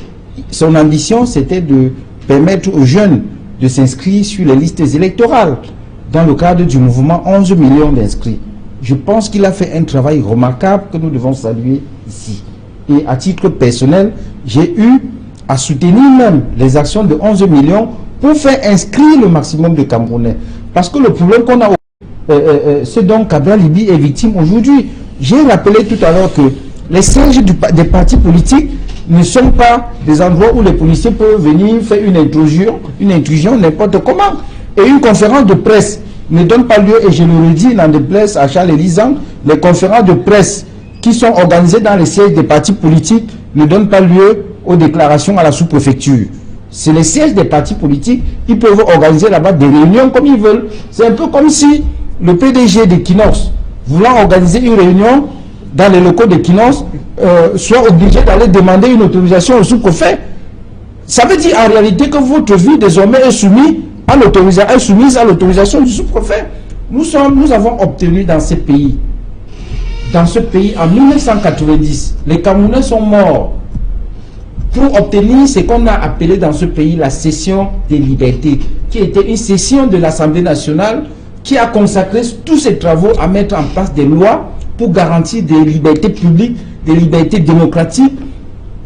Son ambition, c'était de permettre aux jeunes de s'inscrire sur les listes électorales dans le cadre du mouvement 11 millions d'inscrits. Je pense qu'il a fait un travail remarquable que nous devons saluer ici. Et à titre personnel, j'ai eu à soutenir même les actions de 11 millions pour faire inscrire le maximum de Camerounais. Parce que le problème qu'on a, ce dont Cabral Libye est victime aujourd'hui, j'ai rappelé tout à l'heure que Les sièges des partis politiques ne sont pas des endroits où les policiers peuvent venir faire une intrusion n'importe comment. Et une conférence de presse ne donne pas lieu, et je le redis dans des places à Charles Elisang, les conférences de presse qui sont organisées dans les sièges des partis politiques ne donnent pas lieu aux déclarations à la sous-préfecture. C'est les sièges des partis politiques, ils peuvent organiser là-bas des réunions comme ils veulent. C'est un peu comme si le PDG de Kinos, voulant organiser une réunion dans les locaux de Kinos, soit obligé d'aller demander une autorisation au sous-préfet. Ça veut dire en réalité que votre vie désormais est soumise à l'autorisation du sous-préfet. Nous avons obtenu dans ce pays en 1990, les Camerounais sont morts pour obtenir ce qu'on a appelé dans ce pays la cession des libertés, qui était une cession de l'Assemblée nationale qui a consacré tous ses travaux à mettre en place des lois pour garantir des libertés publiques, des libertés démocratiques,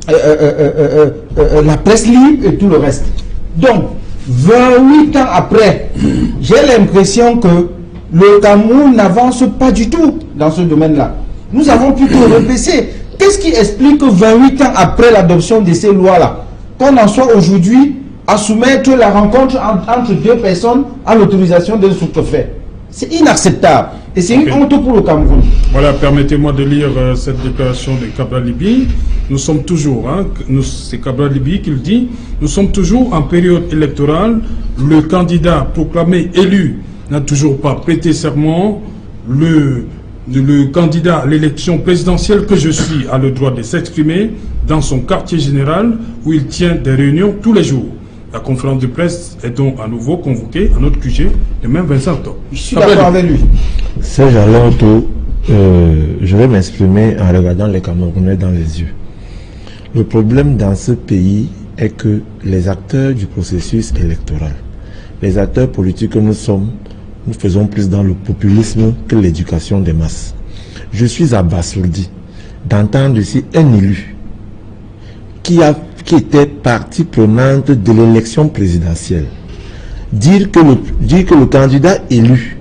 la presse libre et tout le reste. Donc, 28 ans après, j'ai l'impression que le Cameroun n'avance pas du tout dans ce domaine-là. Nous avons plutôt rebaissé. Qu'est-ce qui explique que 28 ans après l'adoption de ces lois-là, qu'on en soit aujourd'hui à soumettre la rencontre entre deux personnes à l'autorisation d'un sous-préfet? C'est inacceptable. Et c'est une honte pour le Cameroun. Voilà, permettez-moi de lire cette déclaration de Cabral Libye. Nous sommes toujours, c'est Cabral Libye qui le dit, nous sommes toujours en période électorale. Le candidat proclamé élu n'a toujours pas prêté serment. Le candidat à l'élection présidentielle que je suis a le droit de s'exprimer dans son quartier général où il tient des réunions tous les jours. La conférence de presse est donc à nouveau convoquée à notre QG le même 25 octobre. Je suis d'accord avec lui. Serge Alain Otto, je vais m'exprimer en regardant les Camerounais dans les yeux. Le problème dans ce pays est que les acteurs du processus électoral, les acteurs politiques que nous sommes, nous faisons plus dans le populisme que l'éducation des masses. Je suis abasourdi d'entendre ici un élu qui était partie prenante de l'élection présidentielle dire que le candidat élu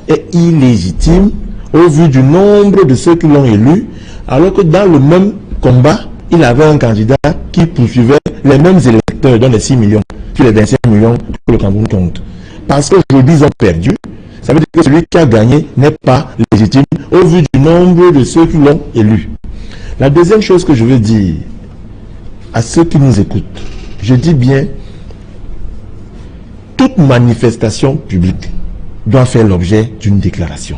est illégitime au vu du nombre de ceux qui l'ont élu, alors que dans le même combat, il avait un candidat qui poursuivait les mêmes électeurs, dont les 6 millions, sur les 25 millions que le Cameroun compte. Parce qu'aujourd'hui, ils ont perdu. Ça veut dire que celui qui a gagné n'est pas légitime au vu du nombre de ceux qui l'ont élu. La deuxième chose que je veux dire à ceux qui nous écoutent, je dis bien, toute manifestation publique doit faire l'objet d'une déclaration.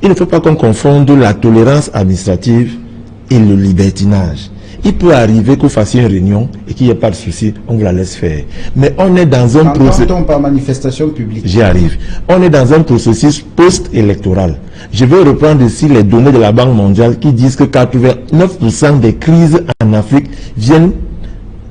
Il ne faut pas qu'on confonde la tolérance administrative et le libertinage. Il peut arriver que vous fassiez une réunion et qu'il n'y ait pas de souci, on vous la laisse faire. Mais on est dans un processus... par manifestation publique. J'y arrive. On est dans un processus post-électoral. Je vais reprendre ici les données de la Banque mondiale qui disent que 89% des crises en Afrique viennent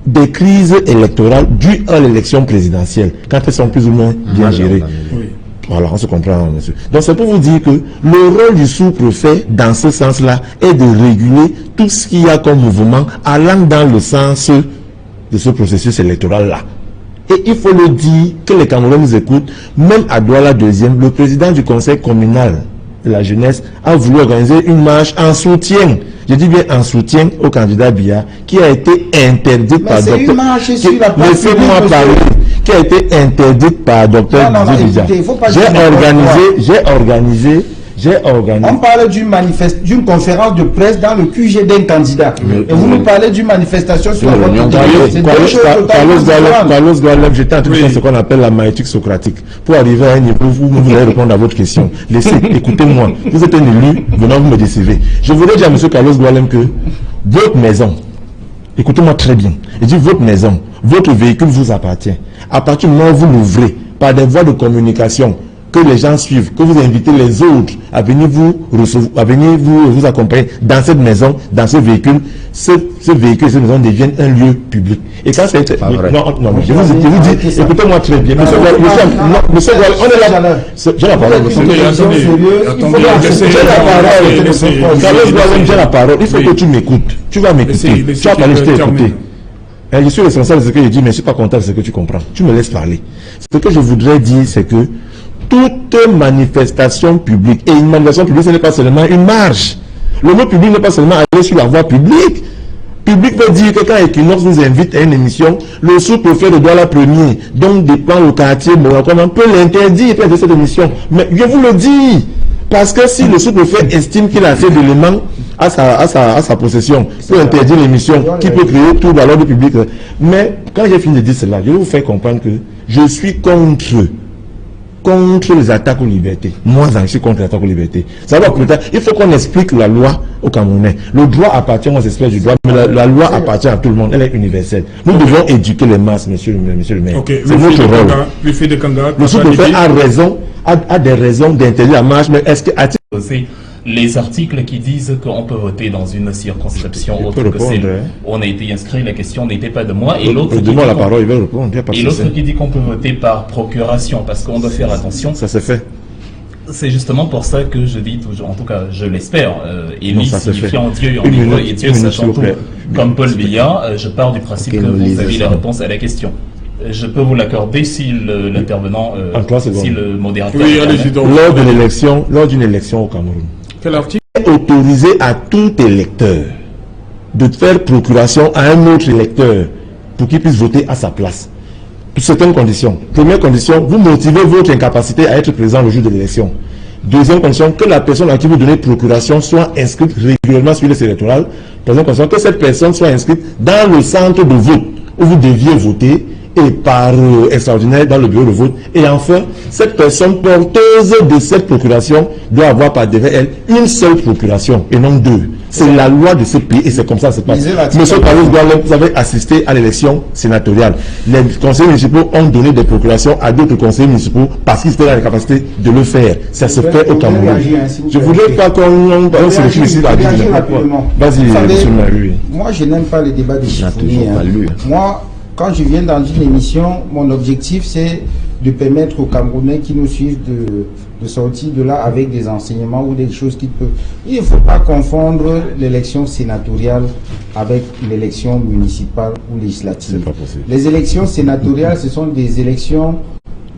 des crises électorales dues à l'élection présidentielle, quand elles sont plus ou moins bien gérées. Oui. Voilà, on se comprend, monsieur. Donc c'est pour vous dire que le rôle du sous-préfet, dans ce sens-là, est de réguler tout ce qu'il y a comme mouvement allant dans le sens de ce processus électoral-là. Et il faut le dire, que les Camerounais nous écoutent, même à Douala 2e, le président du conseil communal de la jeunesse a voulu organiser une marche en soutien, je dis bien en soutien au candidat Biya, qui a été interdite par Dr. Laissez-moi parler. Qui a été interdite par Dr. Didier. J'ai organisé. On parle d'une conférence de presse dans le QG d'un candidat. Et vous nous parlez d'une manifestation sur la voie publique. Carlos Gualeb, j'étais en train de faire ce qu'on appelle la maïtique socratique. Pour arriver à un niveau où vous allez répondre à votre question. Écoutez-moi. Vous êtes un élu, venant vous me décevez. Je voudrais dire à M. Carlos Gualeb que votre maison, écoutez-moi très bien, je dis votre maison, votre véhicule vous appartient. À partir du moment où vous l'ouvrez par des voies de communication, que les gens suivent, que vous invitez les autres à venir vous recevoir, à venir vous accompagner dans cette maison, dans ce véhicule, ce véhicule, cette maison deviennent un lieu public. Et quand c'est... Non, je vous dis, écoutez-moi très bien. Monsieur, on est là. J'ai la parole. J'ai la parole. Il faut que tu m'écoutes. Tu vas m'écouter. Tu vas parler, je t'ai écouté. Je suis responsable de ce que je dis, mais je ne suis pas content de ce que tu comprends. Tu me laisses parler. Ce que je voudrais dire, c'est que toute manifestation publique, et une manifestation publique, ce n'est pas seulement une marche. Le mot public n'est pas seulement aller sur la voie publique. Public veut dire que quand Equinox nous invite à une émission, le sous-préfet de Douala Premier, donc dépend le quartier, on peut l'interdire de cette émission. Mais je vous le dis, parce que si le sous-préfet estime qu'il a fait d'éléments à sa possession pour interdire l'émission qui peut créer tout dans l'ordre public. Mais quand j'ai fini de dire cela, je vais vous faire comprendre que je suis contre les attaques aux libertés. Moi, je suis contre les attaques aux libertés. Ça va plus tard. Il faut qu'on explique la loi aux Camerounais. Le droit appartient aux espèces du droit, mais la loi appartient à tout le monde. Elle est universelle. Nous devons éduquer les masses, monsieur le maire. Okay. C'est notre rôle. Le sous-préfet a des raisons d'interdire la marche, mais est-ce que les articles qui disent qu'on peut voter dans une circonscription autre que celle où on a été inscrit, la question n'était pas de moi, et l'autre qui dit qu'on peut voter par procuration, parce qu'on doit faire attention. Ça s'est fait. C'est justement pour ça que je dis toujours, en tout cas je l'espère, Élie signifiant Dieu en hébreu et Dieu sachant tout, comme Paul Biya, je pars du principe que vous avez la réponse à la question. Je peux vous l'accorder si l'intervenant, si le modérateur... Oui, allez-y donc. Lors d'une élection au Cameroun, quel article? Autorisé à tout électeur de faire procuration à un autre électeur pour qu'il puisse voter à sa place. Pour certaines conditions. Première condition, vous motivez votre incapacité à être présent le jour de l'élection. Deuxième condition, que la personne à qui vous donnez procuration soit inscrite régulièrement sur les listes électorales. Troisième condition, que cette personne soit inscrite dans le centre de vote où vous deviez voter et par extraordinaire dans le bureau de vote. Et enfin, cette personne porteuse de cette procuration doit avoir par derrière elle une seule procuration et non deux. C'est la loi de ce pays et c'est comme ça que ça se passe. Monsieur Carlos Douala, vous avez assisté à l'élection sénatoriale. Les conseillers municipaux ont donné des procurations à d'autres conseillers municipaux parce qu'ils étaient dans la capacité de le faire. Ça se fait au Cameroun. Je ne voudrais pas qu'on se réfléchisse ici à dire n'importe quoi. Vas-y, monsieur Marie. Moi, je n'aime pas les débats de chiffonniers. Moi, quand je viens dans une émission, mon objectif c'est de permettre aux Camerounais qui nous suivent de sortir de là avec des enseignements ou des choses qu'ils peuvent. Il ne faut pas confondre l'élection sénatoriale avec l'élection municipale ou législative. C'est pas possible. Les élections sénatoriales, ce sont des élections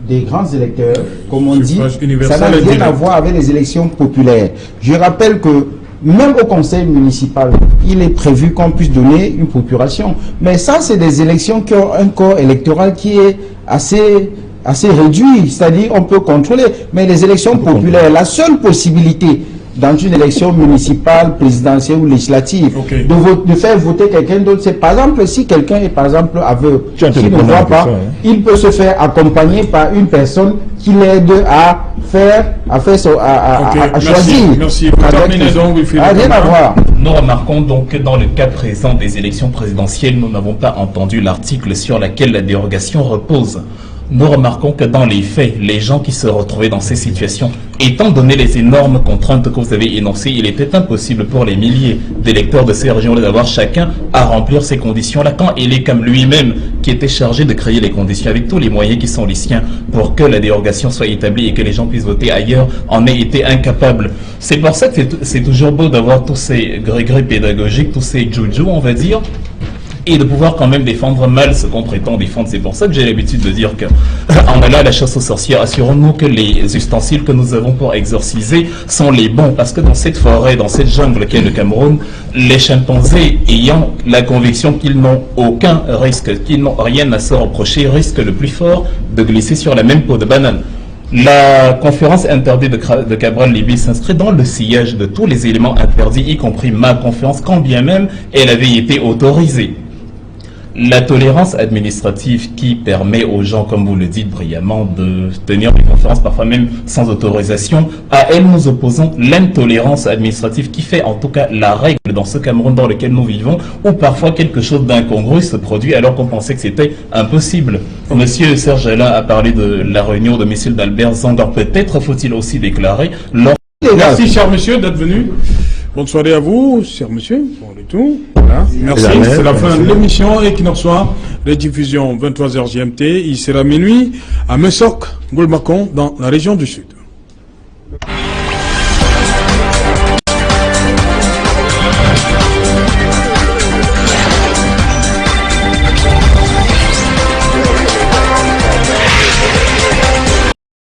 des grands électeurs, comme on dit. Ça n'a rien à voir avec les élections populaires. Je rappelle que même au conseil municipal, il est prévu qu'on puisse donner une procuration. Mais ça, c'est des élections qui ont un corps électoral qui est assez réduit. C'est-à-dire, on peut contrôler. Mais les élections populaires, la seule possibilité dans une élection municipale, présidentielle ou législative, de faire voter quelqu'un d'autre, c'est par exemple, si quelqu'un est par exemple aveugle, qui ne voit pas, il peut se faire accompagner par une personne qui l'aide à choisir. Merci. Rien à voir. Nous remarquons donc que dans le cas présent des élections présidentielles, nous n'avons pas entendu l'article sur lequel la dérogation repose. Nous remarquons que dans les faits, les gens qui se retrouvaient dans ces situations, étant donné les énormes contraintes que vous avez énoncées, il était impossible pour les milliers d'électeurs de ces régions-là d'avoir chacun à remplir ces conditions-là, quand il est comme lui-même qui était chargé de créer les conditions avec tous les moyens qui sont les siens pour que la dérogation soit établie et que les gens puissent voter ailleurs, en ait été incapable. C'est pour ça que c'est toujours beau d'avoir tous ces gré-gré pédagogiques, tous ces joujou, on va dire, et de pouvoir quand même défendre mal ce qu'on prétend défendre. C'est pour ça que j'ai l'habitude de dire que, en allant à la chasse aux sorcières, assurons-nous que les ustensiles que nous avons pour exorciser sont les bons, parce que dans cette forêt, dans cette jungle qu'est le Cameroun, les chimpanzés ayant la conviction qu'ils n'ont aucun risque, qu'ils n'ont rien à se reprocher, risquent le plus fort de glisser sur la même peau de banane. La conférence interdite de Cabral-Libye s'inscrit dans le sillage de tous les éléments interdits, y compris ma conférence, quand bien même elle avait été autorisée. La tolérance administrative qui permet aux gens, comme vous le dites brillamment, de tenir des conférences, parfois même sans autorisation, à elle nous opposons l'intolérance administrative qui fait en tout cas la règle dans ce Cameroun dans lequel nous vivons, où parfois quelque chose d'incongru se produit alors qu'on pensait que c'était impossible. Monsieur Serge Alain a parlé de la réunion de domicile d'Albert Zangar. Peut-être faut-il aussi déclarer... Merci cher monsieur d'être venu. Bonne soirée à vous, cher monsieur. Bon, et tout. Voilà. Merci. C'est la fin de l'émission Equinox Soir. Rediffusion 23h GMT. Il sera minuit à Messok, Golmakon, dans la région du Sud.